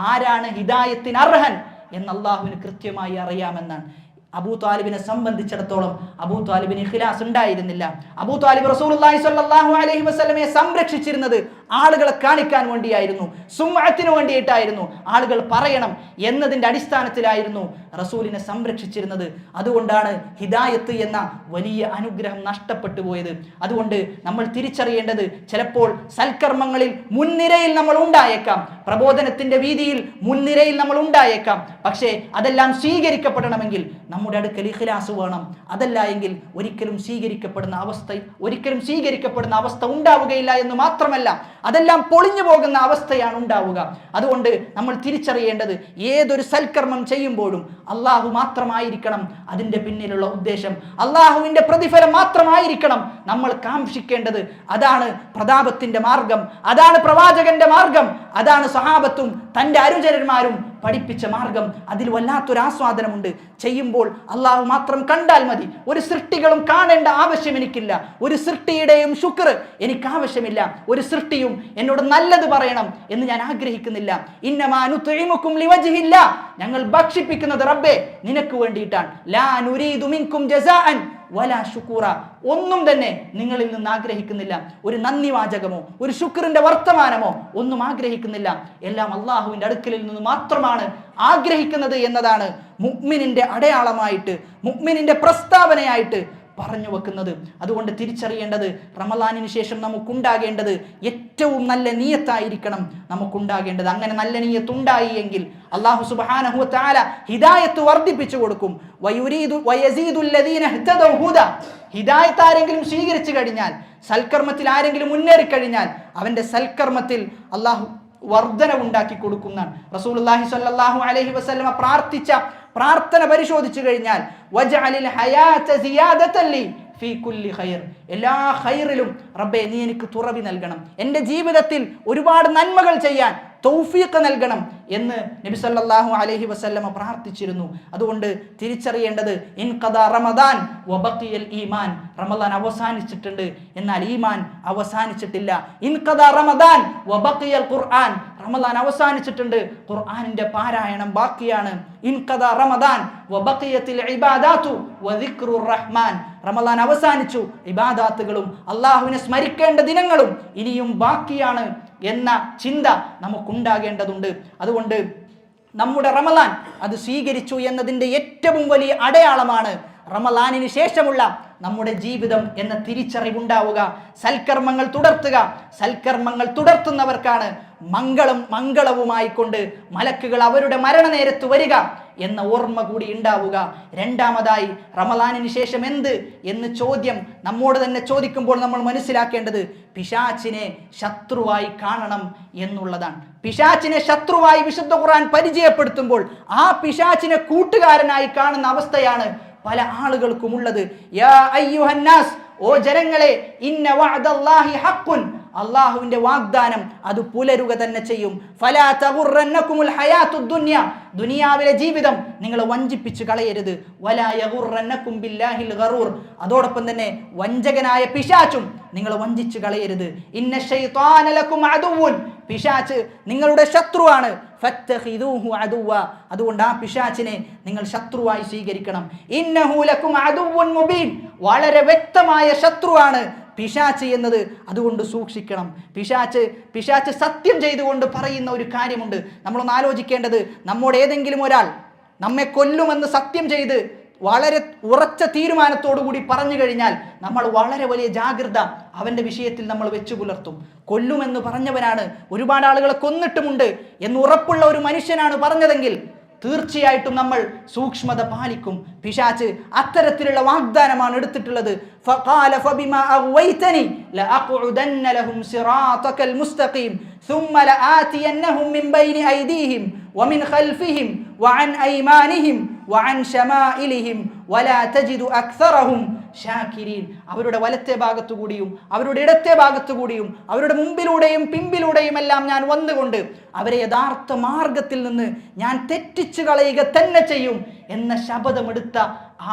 ആരാണ് ഹിദായത്തിന് അർഹൻ എന്ന് അല്ലാഹുവിന് കൃത്യമായി അറിയാമെന്നാണ്. അബൂ ത്വാലിബിനെ സംബന്ധിച്ചിടത്തോളം അബൂ ത്വാലിബിന് ഇഖ്ലാസ് ഉണ്ടായിരുന്നില്ല. അബൂ ത്വാലിബ് റസൂലുള്ളാഹി സ്വല്ലല്ലാഹു അലൈഹി വസല്ലമയെ സംരക്ഷിച്ചിരുന്നത് ആളുകളെ കാണിക്കാൻ വേണ്ടിയായിരുന്നു, സുംഅത്തിന് വേണ്ടിയിട്ടായിരുന്നു. ആളുകൾ പറയണം എന്നതിൻ്റെ അടിസ്ഥാനത്തിലായിരുന്നു റസൂലിനെ സംരക്ഷിച്ചിരുന്നത്. അതുകൊണ്ടാണ് ഹിദായത്ത് എന്ന വലിയ അനുഗ്രഹം നഷ്ടപ്പെട്ടു പോയത്. അതുകൊണ്ട് നമ്മൾ തിരിച്ചറിയേണ്ടത്, ചിലപ്പോൾ സൽക്കർമ്മങ്ങളിൽ മുൻനിരയിൽ നമ്മൾ ഉണ്ടായേക്കാം, പ്രബോധനത്തിന്റെ വീതിയിൽ മുൻനിരയിൽ നമ്മൾ ഉണ്ടായേക്കാം. പക്ഷേ അതെല്ലാം സ്വീകരിക്കപ്പെടണമെങ്കിൽ നമ്മുടെ അടുക്കൽ ഇഖ്ലാസ് വേണം. അതല്ല എങ്കിൽ ഒരിക്കലും സ്വീകരിക്കപ്പെടുന്ന അവസ്ഥ ഉണ്ടാവുകയില്ല എന്ന് മാത്രമല്ല, അതെല്ലാം പൊളിഞ്ഞു പോകുന്ന അവസ്ഥയാണ് ഉണ്ടാവുക. അതുകൊണ്ട് നമ്മൾ തിരിച്ചറിയേണ്ടത്, ഏതൊരു സൽക്കർമ്മം ചെയ്യുമ്പോഴും അള്ളാഹു മാത്രമായിരിക്കണം അതിൻ്റെ പിന്നിലുള്ള ഉദ്ദേശം, അള്ളാഹുവിൻ്റെ പ്രതിഫലം മാത്രമായിരിക്കണം നമ്മൾ കാംക്ഷിക്കേണ്ടത്. അതാണ് പ്രതാപത്തിന്റെ മാർഗം, അതാണ് പ്രവാചകന്റെ മാർഗം, അതാണ് സഹാബത്തും തൻ്റെ അനുചരന്മാരും പഠിപ്പിച്ച മാർഗം. അതിൽ വല്ലാത്തൊരു ആസ്വാദനമുണ്ട്. ചെയ്യുമ്പോൾ അള്ളാഹു മാത്രം കണ്ടാൽ മതി. ഒരു സൃഷ്ടികളും കാണേണ്ട ആവശ്യം എനിക്കില്ല. ഒരു സൃഷ്ടിയുടെയും ശുക്ർ എനിക്ക് ആവശ്യമില്ല. ഒരു സൃഷ്ടിയും എന്നോട് നല്ലത് പറയണം എന്ന് ഞാൻ ആഗ്രഹിക്കുന്നില്ല. ഇന്നമാ നുത്ഇമുകും ലിവജ്ഹില്ലാ, ഞങ്ങൾ ഭക്ഷിപ്പിക്കുന്നത് റബ്ബേ നിനക്ക് വേണ്ടിയിട്ടാണ്. ലാ നുരീദു മിൻകും ജസാഅൻ വലാ ശുക്കൂറ, ഒന്നും തന്നെ നിങ്ങളിൽ നിന്ന് ആഗ്രഹിക്കുന്നില്ല. ഒരു നന്ദി വാചകമോ ഒരു ശുക്രിന്റെ വർത്തമാനമോ ഒന്നും ആഗ്രഹിക്കുന്നില്ല. എല്ലാം അള്ളാഹുവിന്റെ അടുക്കലിൽ നിന്ന് മാത്രമാണ് ആഗ്രഹിക്കുന്നത് എന്നതാണ് മുഅ്മിനിന്റെ അടയാളമായിട്ട്, മുഅ്മിനിന്റെ പ്രസ്താവനയായിട്ട് പറഞ്ഞു വെക്കുന്നത്. അതുകൊണ്ട് തിരിച്ചറിയേണ്ടത്, റമളാനിന് ശേഷം നമുക്കുണ്ടാകേണ്ടത് ഏറ്റവും നല്ല നിയത്തായിരിക്കണം നമുക്കുണ്ടാകേണ്ടത്. അങ്ങനെ നല്ല നിയത്ത് ഉണ്ടായി എങ്കിൽ അല്ലാഹു സുബ്ഹാനഹു വ തആല ഹിദായത്ത് വർദ്ധിപ്പിച്ചു കൊടുക്കും. ഹിദായത്ത് ആരെങ്കിലും സ്വീകരിച്ചു കഴിഞ്ഞാൽ, സൽക്കർമ്മത്തിൽ ആരെങ്കിലും മുന്നേറിക്കഴിഞ്ഞാൽ അവന്റെ സൽക്കർമ്മത്തിൽ അല്ലാഹു വർധനവുണ്ടാക്കി കൊടുക്കുന്നതാണ്. റസൂലുള്ളാഹി സ്വല്ലല്ലാഹു അലൈഹി വസല്ലമ പ്രാർത്ഥിച്ച പ്രാർത്ഥന പരിശോധിച്ചു കഴിഞ്ഞാൽ, വജഅലിൽ ഹയാത സിയാദതൻ ലി ഫീ കുല്ലി ഖൈർ, എല്ലാ ഖൈറിലും റബ്ബേ നീ എനിക്ക് തുറവി നൽകണം, എൻ്റെ ജീവിതത്തിൽ ഒരുപാട് നന്മകൾ ചെയ്യാൻ തൗഫീഖ് നൽകണം എന്ന് നബി സല്ലല്ലാഹു അലൈഹി വസല്ലമ പ്രാർത്ഥിച്ചിരുന്നു. അതുകൊണ്ട് തിരിച്ചറിയേണ്ടത്, ഇൻഖദാ റമദാൻ വബഖിയൽ ഈമാൻ, റമദാൻ അവസാനിച്ചിട്ടുണ്ട് എന്നാൽ ഈമാൻ അവസാനിച്ചിട്ടില്ല. ഇൻഖദാ റമദാൻ വബഖിയൽ ഖുർആൻ, റമദാൻ അവസാനിച്ചിട്ടുണ്ട്, ഖുർആനിന്റെ പാരായണം ബാക്കിയാണ്. ഇൻഖദാ റമദാൻ വബഖിയത്തിൽ ഇബാദാതു വദിക്റുർ റഹ്മാൻ, റമദാൻ അവസാനിച്ചു, ഇബാദാത്തുകളും അല്ലാഹുവിനെ സ്മരിക്കേണ്ട ദിനങ്ങളും ഇനിയും ബാക്കിയാണ് എന്ന ചിന്ത നമുക്കുണ്ടാകേണ്ടതുണ്ട്. അതുകൊണ്ട് നമ്മുടെ റമളാൻ അത് സ്വീകരിച്ചു എന്നതിൻ്റെ ഏറ്റവും വലിയ അടയാളമാണ് റമളാനിന് ശേഷമുള്ള നമ്മുടെ ജീവിതം എന്ന തിരിച്ചറിവുണ്ടാവുക. സൽക്കർമ്മങ്ങൾ തുടർത്തുക. സൽക്കർമ്മങ്ങൾ തുടർത്തുന്നവർക്കാണ് മംഗളവുമായി കൊണ്ട് മലക്കുകൾ അവരുടെ മരണനേരത്ത് വരിക എന്ന ഓർമ്മ കൂടി ഉണ്ടാവുക. രണ്ടാമതായി, റമളാനിന് ശേഷം എന്ത് എന്ന് ചോദ്യം നമ്മോട് തന്നെ ചോദിക്കുമ്പോൾ നമ്മൾ മനസ്സിലാക്കേണ്ടത്, പിശാചിനെ ശത്രുവായി കാണണം എന്നുള്ളതാണ്. പിശാചിനെ ശത്രുവായി വിശുദ്ധ ഖുർആൻ പരിചയപ്പെടുത്തുമ്പോൾ ആ പിശാചിനെ കൂട്ടുകാരനായി കാണുന്ന അവസ്ഥയാണ് പല ആളുകൾക്കും ഉള്ളത്. യാ അയ്യുഹന്നാസ്, ഓ ജനങ്ങളെ, ഇന്ന വഅദല്ലാഹി ഹഖ്ഖുൻ, അള്ളാഹുവിന്റെ വാഗ്ദാനം അത് പുലരുക തന്നെ ചെയ്യും. ഫലാ തഗുറന്നകുമുൽ ഹയാത്തുദ് ദുനിയ, ദുനിയാവിലെ ജീവിതം നിങ്ങളെ വഞ്ചിപ്പിച്ച് കളയരുത്. വലാ യഗുറന്നകും ബില്ലാഹിൽ ഗറൂർ, അതോടൊപ്പം തന്നെ വഞ്ചകനായ പിശാചും നിങ്ങളെ വഞ്ചിച്ച് കളയരുത്. ഇന്ന ശൈത്വാന ലകും അദുവ്വുൻ, പിശാച് നിങ്ങളുടെ ശത്രുവാണ്. ഫത്തഖിദൂഹു അദുവ്വ, അതുകൊണ്ട് ആ പിശാചിനെ നിങ്ങൾ ശത്രുവായി സ്വീകരിക്കണം. ഇന്നഹു ലകും അദുവ്വുൻ മുബീൻ, വളരെ വ്യക്തമായ ശത്രുവാണ് പിശാച് എന്നത്. അതുകൊണ്ട് സൂക്ഷിക്കണം. പിശാച് സത്യം ചെയ്തുകൊണ്ട് പറയുന്ന ഒരു കാര്യമുണ്ട്. നമ്മളൊന്ന് ആലോചിക്കേണ്ടത്, നമ്മോട് ഏതെങ്കിലും ഒരാൾ നമ്മെ കൊല്ലുമെന്ന് സത്യം ചെയ്ത് വളരെ ഉറച്ച തീരുമാനത്തോടു കൂടി പറഞ്ഞു കഴിഞ്ഞാൽ നമ്മൾ വളരെ വലിയ ജാഗ്രത അവൻ്റെ വിഷയത്തിൽ നമ്മൾ വെച്ചു പുലർത്തും. കൊല്ലുമെന്ന് പറഞ്ഞവനാണ്, ഒരുപാട് ആളുകളെ കൊന്നിട്ടുമുണ്ട് എന്ന് ഉറപ്പുള്ള ഒരു മനുഷ്യനാണ് പറഞ്ഞതെങ്കിൽ തീർച്ചയായിട്ടും നമ്മൾ സൂക്ഷ്മത പാലിക്കും. പിശാച് അത്തരത്തിലുള്ള വാഗ്ദാനമാണ് എടുത്തിട്ടുള്ളത്. فقال فبما أغويتني لأقعدن لهم صراطك المستقيم ثم لآتينهم من بين أيديهم ومن خلفهم وعن أيمانهم وعن شمائلهم ولا تجد أكثرهم ഷാക്കിരീൻ. അവരുടെ വലത്തെ ഭാഗത്തുകൂടിയും അവരുടെ ഇടത്തെ ഭാഗത്തുകൂടിയും അവരുടെ മുമ്പിലൂടെയും പിമ്പിലൂടെയും എല്ലാം ഞാൻ വന്നുകൊണ്ട് അവരെ യഥാർത്ഥ മാർഗത്തിൽ നിന്ന് ഞാൻ തെറ്റിച്ചു കളയുക തന്നെ ചെയ്യും എന്ന ശപഥമെടുത്ത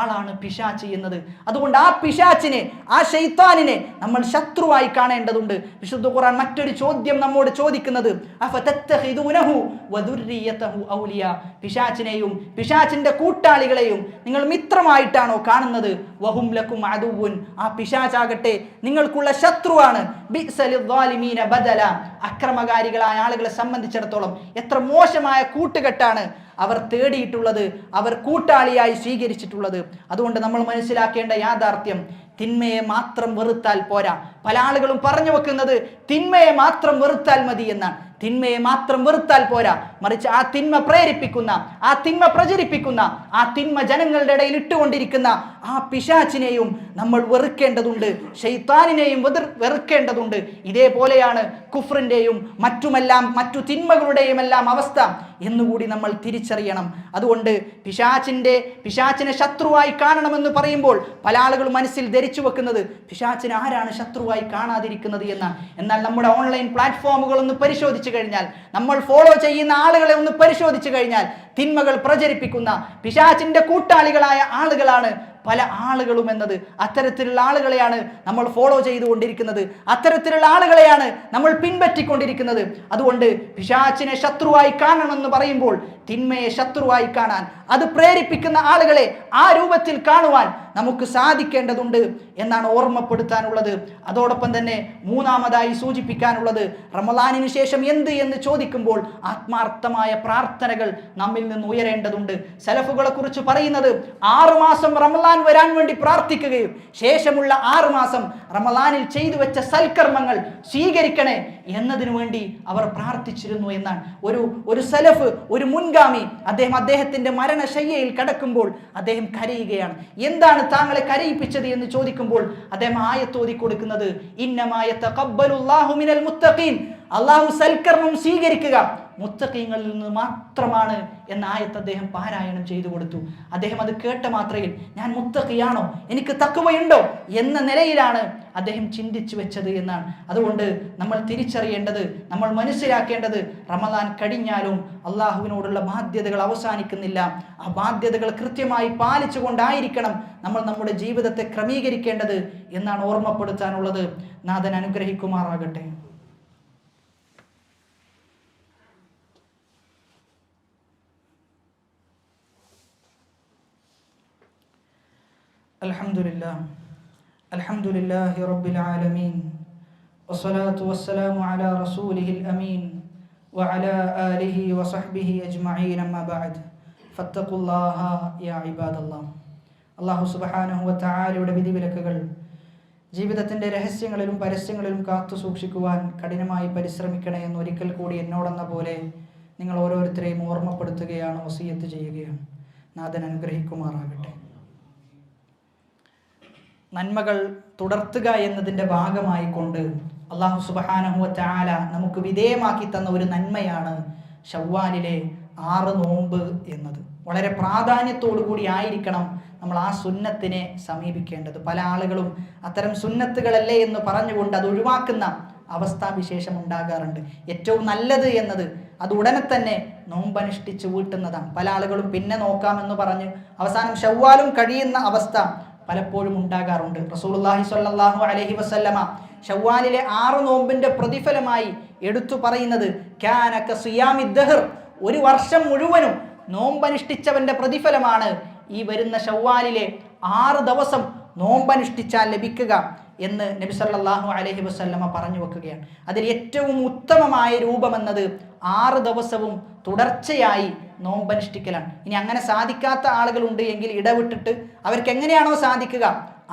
ആളാണ് പിശാച് എന്നത്. അതുകൊണ്ട് ആ പിശാചിനെ, ആ ശൈത്താനിനെ നമ്മൾ ശത്രുവായി കാണേണ്ടതുണ്ട്. വിശുദ്ധ ഖുർആൻ മറ്റൊരു ചോദ്യം നമ്മോട് ചോദിക്കുന്നത് അഫതത്തഖിദൂനഹു വദുർരിയതഹു ഔലിയ, പിശാചിനെയും പിശാചിന്റെ കൂട്ടാളികളെയും നിങ്ങൾ മിത്രമായിട്ടാണോ കാണുന്നത്? വഹും ലക്കും അദുവുൻ, ആ പിശാചാകട്ടെ നിങ്ങൾക്കുള്ള ശത്രുവാണ്. ബിഅ്സലിദ്ദാലിമീന ബദല, അക്രമകാരികളായ ആളുകളെ സംബന്ധിച്ചിടത്തോളം എത്ര മോശമായ കൂട്ടുകെട്ടാണ് അവർ തേടിയിട്ടുള്ളത്, അവർ കൂട്ടാളിയായി സ്വീകരിച്ചിട്ടുള്ളത്. അതുകൊണ്ട് നമ്മൾ മനസ്സിലാക്കേണ്ട യാഥാർത്ഥ്യം, തിന്മയെ മാത്രം വെറുത്താൽ പോരാ. പല ആളുകളും പറഞ്ഞു വെക്കുന്നത് തിന്മയെ മാത്രം വെറുത്താൽ മതി എന്നാണ്. തിന്മയെ മാത്രം വെറുത്താൽ പോരാ, മറിച്ച് ആ തിന്മ പ്രേരിപ്പിക്കുന്ന, ആ തിന്മ പ്രചരിപ്പിക്കുന്ന, ആ തിന്മ ജനങ്ങളുടെ ഇടയിൽ ഇട്ടുകൊണ്ടിരിക്കുന്ന ആ പിശാചിനെയും നമ്മൾ വെറുക്കേണ്ടതുണ്ട്, ശൈത്താനിനെയും വെറുക്കേണ്ടതുണ്ട്. ഇതേപോലെയാണ് കുഫ്റിൻ്റെയും മറ്റു തിന്മകളുടെയും എല്ലാം അവസ്ഥ എന്നുകൂടി നമ്മൾ തിരിച്ചറിയണം. അതുകൊണ്ട് പിശാചിനെ ശത്രുവായി കാണണമെന്ന് പറയുമ്പോൾ പല ആളുകളും മനസ്സിൽ ധരിച്ചു വെക്കുന്നത് പിശാചിനെ ആരാണ് ശത്രുവായി കാണാതിരിക്കുന്നത് എന്നാണ്. എന്നാൽ നമ്മുടെ ഓൺലൈൻ പ്ലാറ്റ്ഫോമുകൾ ഒന്ന് പരിശോധിച്ചു കഴിഞ്ഞാൽ, നമ്മൾ ഫോളോ ചെയ്യുന്ന ആളുകളെ ഒന്ന് പരിശോധിച്ചു കഴിഞ്ഞാൽ, തിന്മകൾ പ്രചരിപ്പിക്കുന്ന പിശാചിന്റെ കൂട്ടാളികളായ ആളുകളാണ് പല ആളുകളും എന്നത്. അത്തരത്തിലുള്ള ആളുകളെയാണ് നമ്മൾ ഫോളോ ചെയ്തുകൊണ്ടിരിക്കുന്നത്, അത്തരത്തിലുള്ള ആളുകളെയാണ് നമ്മൾ പിൻപറ്റിക്കൊണ്ടിരിക്കുന്നത്. അതുകൊണ്ട് പിശാചിനെ ശത്രുവായി കാണണമെന്ന് പറയുമ്പോൾ തിന്മയെ ശത്രുവായി കാണാൻ, അത് പ്രേരിപ്പിക്കുന്ന ആളുകളെ ആ രൂപത്തിൽ കാണുവാൻ നമുക്ക് സാധിക്കേണ്ടതുണ്ട് എന്നാണ് ഓർമ്മപ്പെടുത്താനുള്ളത്. അതോടൊപ്പം തന്നെ മൂന്നാമതായി സൂചിപ്പിക്കാനുള്ളത്, റമളാനിന് ശേഷം എന്ത് എന്ന് ചോദിക്കുമ്പോൾ ആത്മാർത്ഥമായ പ്രാർത്ഥനകൾ നമ്മിൽ നിന്ന് ഉയരേണ്ടതുണ്ട്. സലഫുകളെ കുറിച്ച് പറയുന്നത് 6 മാസം റമളാൻ വരാൻ വേണ്ടി പ്രാർത്ഥിക്കുകയും ശേഷമുള്ള 6 മാസം റമളാനിൽ ചെയ്തു വെച്ച സൽക്കർമ്മങ്ങൾ സ്വീകരിക്കണേ എന്നതിനു വേണ്ടി അവർ പ്രാർത്ഥിച്ചിരുന്നു എന്നാണ്. ഒരു സലഫ്, ഒരു മുൻഗാമി, അദ്ദേഹത്തിന്റെ മരണശയ്യയിൽ കിടക്കുമ്പോൾ അദ്ദേഹം കരയുകയാണ്. എന്താണ് താങ്കളെ കരയിപ്പിച്ചത് എന്ന് ചോദിക്കുമ്പോൾ അദ്ദേഹം ആയത്തോതി കൊടുക്കുന്നത് ഇന്നമാ യതഖബ്ബലുല്ലാഹു മിനൽ മുത്തഖീൻ, അള്ളാഹു സൽക്കർമ്മം സ്വീകരിക്കുക മുത്തഖീങ്ങളിൽ നിന്ന് മാത്രമാണ് എന്ന ആയത്ത് അദ്ദേഹം പാരായണം ചെയ്തു കൊടുത്തു. അദ്ദേഹം അത് കേട്ട മാത്രയിൽ ഞാൻ മുത്തഖിയാണോ, എനിക്ക് തഖ്വയുണ്ടോ എന്ന നിലയിലാണ് അദ്ദേഹം ചിന്തിച്ചു വെച്ചത് എന്നാണ്. അതുകൊണ്ട് നമ്മൾ തിരിച്ചറിയേണ്ടത്, നമ്മൾ മനസ്സിലാക്കേണ്ടത്, റമദാൻ കഴിഞ്ഞാലും അള്ളാഹുവിനോടുള്ള ബാധ്യതകൾ അവസാനിക്കുന്നില്ല. ആ ബാധ്യതകൾ കൃത്യമായി പാലിച്ചുകൊണ്ടായിരിക്കണം നമ്മൾ നമ്മുടെ ജീവിതത്തെ ക്രമീകരിക്കേണ്ടത് എന്നാണ് ഓർമ്മപ്പെടുത്താനുള്ളത്. നാഥൻ അനുഗ്രഹിക്കുമാറാകട്ടെ. അൽഹംദുലില്ലാഹി റബ്ബിൽ ആലമീൻ വസ്സലാത്തു വസ്സലാമു അലാ റസൂലിഹിൽ അമീൻ വഅലാ ആലിഹി വസഹ്ബിഹി അജ്മഈൻ അമ്മാ ബഅദ് ഫത്തഖുല്ലാഹ യാ ഇബാദല്ലാഹ്. അല്ലാഹു സുബ്ഹാനഹു വ തആലയുടെ വിധിവിലക്കുകൾ ജീവിതത്തിൻ്റെ രഹസ്യങ്ങളിലും പരസ്യങ്ങളിലും കാത്തു സൂക്ഷിക്കുവാൻ കഠിനമായി പരിശ്രമിക്കണേ എന്ന് ഒരിക്കൽ കൂടി എന്നോടെന്ന പോലെ നിങ്ങൾ ഓരോരുത്തരെയും ഓർമ്മപ്പെടുത്തുകയാണ്, വസിയത്ത് ചെയ്യുകയാണ്. നാഥൻ അനുഗ്രഹിക്കുമാറാകട്ടെ. നന്മകൾ തുടർത്തുക എന്നതിൻ്റെ ഭാഗമായിക്കൊണ്ട് അല്ലാഹു സുബ്ഹാനഹു വ തആല നമുക്ക് വിധേയമാക്കി തന്ന ഒരു നന്മയാണ് ശവ്വാലിലെ 6 നോമ്പ് എന്നത്. വളരെ പ്രാധാന്യത്തോടു കൂടി ആയിരിക്കണം നമ്മൾ ആ സുന്നത്തിനെ സമീപിക്കേണ്ടത്. പല ആളുകളും അത്തരം സുന്നത്തുകളല്ലേ എന്ന് പറഞ്ഞുകൊണ്ട് അത് ഒഴിവാക്കുന്ന അവസ്ഥാവിശേഷം ഉണ്ടാകാറുണ്ട്. ഏറ്റവും നല്ലത് എന്നത് അത് ഉടനെ തന്നെ നോമ്പനുഷ്ഠിച്ച് വീട്ടുന്നതാണ്. പല ആളുകളും പിന്നെ നോക്കാമെന്ന് പറഞ്ഞ് അവസാനം ശവ്വാലും കഴിയുന്ന അവസ്ഥ പലപ്പോഴും ഉണ്ടാകാറുണ്ട്. റസൂലുള്ളാഹി സ്വല്ലല്ലാഹു അലൈഹി വസല്ലമ ശവ്വാലിലെ 6 നോമ്പിന്റെ പ്രതിഫലമായി എടുത്തു പറയുന്നത് കാന കസിയാമിദ് ദഹർ, ഒരു വർഷം മുഴുവനും നോമ്പനുഷ്ഠിച്ചവന്റെ പ്രതിഫലമാണ് ഈ വരുന്ന ശവ്വാലിലെ 6 ദിവസം നോമ്പനുഷ്ഠിച്ചാൽ ലഭിക്കുക എന്ന് നബി സല്ലല്ലാഹു അലൈഹി വസല്ലമ പറഞ്ഞു വെക്കുകയാണ്. അതിൽ ഏറ്റവും ഉത്തമമായ രൂപമെന്നത് 6 ദിവസവും തുടർച്ചയായി നോമ്പനുഷ്ഠിക്കലാണ്. ഇനി അങ്ങനെ സാധിക്കാത്ത ആളുകളുണ്ട് എങ്കിൽ ഇടവിട്ടിട്ട് അവർക്ക് എങ്ങനെയാണോ സാധിക്കുക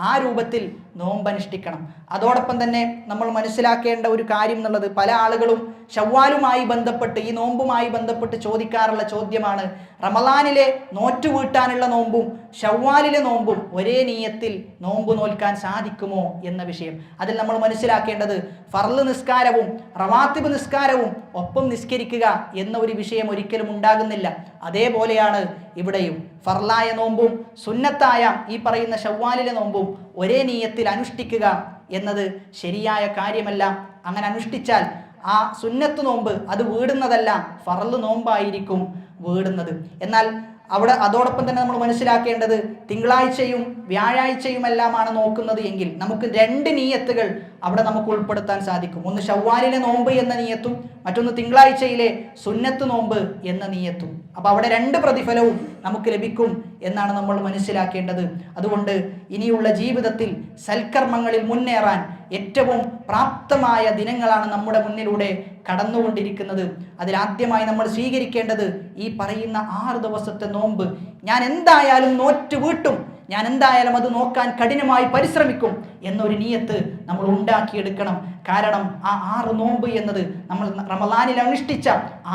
ആ രൂപത്തിൽ നോമ്പനുഷ്ഠിക്കണം. അതോടൊപ്പം തന്നെ നമ്മൾ മനസ്സിലാക്കേണ്ട ഒരു കാര്യം എന്നുള്ളത്, പല ആളുകളും ശവ്വാലുമായി ബന്ധപ്പെട്ട്, ഈ നോമ്പുമായി ബന്ധപ്പെട്ട് ചോദിക്കാറുള്ള ചോദ്യമാണ്, റമളാനിലെ നോറ്റു വീട്ടാനുള്ള നോമ്പും ശവ്വാലിലെ നോമ്പും ഒരേ നീയത്തിൽ നോമ്പ് നോൽക്കാൻ സാധിക്കുമോ എന്ന വിഷയം. അതിൽ നമ്മൾ മനസ്സിലാക്കേണ്ടത്, ഫർള് നിസ്കാരവും റവാത്തിബ് നിസ്കാരവും ഒപ്പം നിസ്കരിക്കുക എന്ന ഒരു വിഷയം ഒരിക്കലും ഉണ്ടാകുന്നില്ല. അതേപോലെയാണ് ഇവിടെയും ഫർളായ നോമ്പും സുന്നത്തായ ഈ പറയുന്ന ശവ്വാലിലെ നോമ്പും ഒരേ നീയത്തിൽ അനുഷ്ഠിക്കുക എന്നത് ശരിയായ കാര്യമല്ല. അങ്ങനെ അനുഷ്ഠിച്ചാൽ ആ സുന്നത്ത് നോമ്പ് അത് വീടുന്നതല്ല, ഫർള് നോമ്പായിരിക്കും വീടുന്നത്. എന്നാൽ അവിടെ അതോടൊപ്പം തന്നെ നമ്മൾ മനസ്സിലാക്കേണ്ടത്, തിങ്കളാഴ്ചയും വ്യാഴാഴ്ചയുമെല്ലാമാണ് നോക്കുന്നത് എങ്കിൽ നമുക്ക് 2 നീയത്തുകൾ അവിടെ നമുക്ക് ഉൾപ്പെടുത്താൻ സാധിക്കും. ഒന്ന് ശവ്വാലിലെ നോമ്പ് എന്ന നീയത്തും മറ്റൊന്ന് തിങ്കളാഴ്ചയിലെ സുന്നത്ത് നോമ്പ് എന്ന നീയത്തും. അപ്പോൾ അവിടെ 2 പ്രതിഫലവും നമുക്ക് ലഭിക്കും എന്നാണ് നമ്മൾ മനസ്സിലാക്കേണ്ടത്. അതുകൊണ്ട് ഇനിയുള്ള ജീവിതത്തിൽ സൽക്കർമ്മങ്ങളിൽ മുന്നേറാൻ ഏറ്റവും പ്രാപ്തമായ ദിനങ്ങളാണ് നമ്മുടെ മുന്നിലൂടെ കടന്നുകൊണ്ടിരിക്കുന്നത്. അതിലാദ്യമായി നമ്മൾ സ്വീകരിക്കേണ്ടത് ഈ പറയുന്ന 6 ദിവസത്തെ നോമ്പ് ഞാൻ എന്തായാലും നോറ്റ് വീട്ടും, ഞാൻ എന്തായാലും അത് നോക്കാൻ കഠിനമായി പരിശ്രമിക്കും എന്നൊരു നിയത്ത് നമ്മൾ ഉണ്ടാക്കിയെടുക്കണം. കാരണം ആ 6 നോമ്പ് എന്നത് നമ്മൾ റമളാനിൽ അനുഷ്ഠിച്ച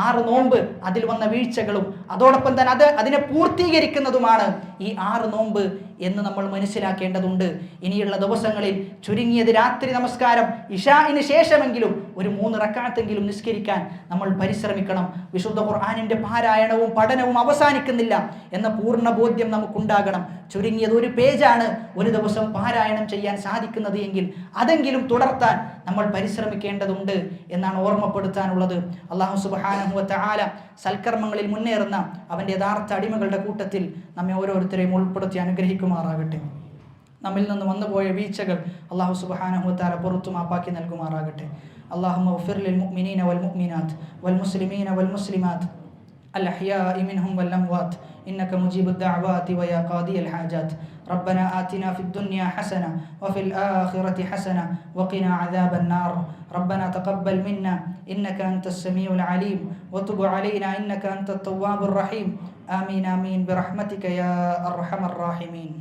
6 നോമ്പ്, അതിൽ വന്ന വീഴ്ചകളും അതോടൊപ്പം തന്നെ അതിനെ പൂർത്തീകരിക്കുന്നതുമാണ് ഈ 6 നോമ്പ് എന്ന് നമ്മൾ മനസ്സിലാക്കേണ്ടതുണ്ട്. ഇനിയുള്ള ദിവസങ്ങളിൽ ചുരുങ്ങിയത് രാത്രി നമസ്കാരം ഇശാഇന് ശേഷമെങ്കിലും ഒരു 3 റക്അത്തെങ്കിലും നിസ്കരിക്കാൻ നമ്മൾ പരിശ്രമിക്കണം. വിശുദ്ധ ഖുർആനിന്റെ പാരായണവും പഠനവും അവസാനിക്കുന്നില്ല എന്ന പൂർണ്ണ ബോധ്യം നമുക്കുണ്ടാകണം. ചുരുങ്ങിയത് ഒരു പേജാണ് ഒരു ദിവസം പാരായണം ചെയ്യാൻ സാധിക്കുന്നത് എങ്കിൽ അതെങ്കിലും തുടർത്താൻ നമ്മൾ പരിശ്രമിക്കേണ്ടതുണ്ട് എന്നാണ് ഓർമ്മപ്പെടുത്താനുള്ളത്. അല്ലാഹു സുബ്ഹാനഹു വ തആല സൽക്കർമ്മങ്ങളിൽ മുന്നേറുന്ന അവൻ്റെ യഥാർത്ഥ അടിമകളുടെ കൂട്ടത്തിൽ നമ്മെ ഓരോരുത്തരെയും ഉൾപ്പെടുത്തി അനുഗ്രഹിക്കുമാറാകട്ടെ. നമ്മിൽ നിന്ന് വന്നുപോയ വീഴ്ചകൾ അല്ലാഹു സുബ്ഹാനഹു വ തആല പുറത്തു മാപ്പാക്കി നൽകുമാറാകട്ടെ. അല്ലാഹുമ്മ ഗ്ഫിർ ലിൽ മുഅ്മിനീന വൽ മുഅ്മിനാത്ത് വൽ മുസ്ലിമീന വൽ മുസ്ലിമാത്ത് الأحياء منهم والأموات إنك مجيب الدعوات ويا قاضي الحاجات. ربنا آتنا في الدنيا حسنة وفي الآخرة حسنة وقنا عذاب النار. ربنا تقبل منا إنك أنت السميع العليم وتب علينا إنك أنت التواب الرحيم. آمين آمين برحمتك يا أرحم الراحمين.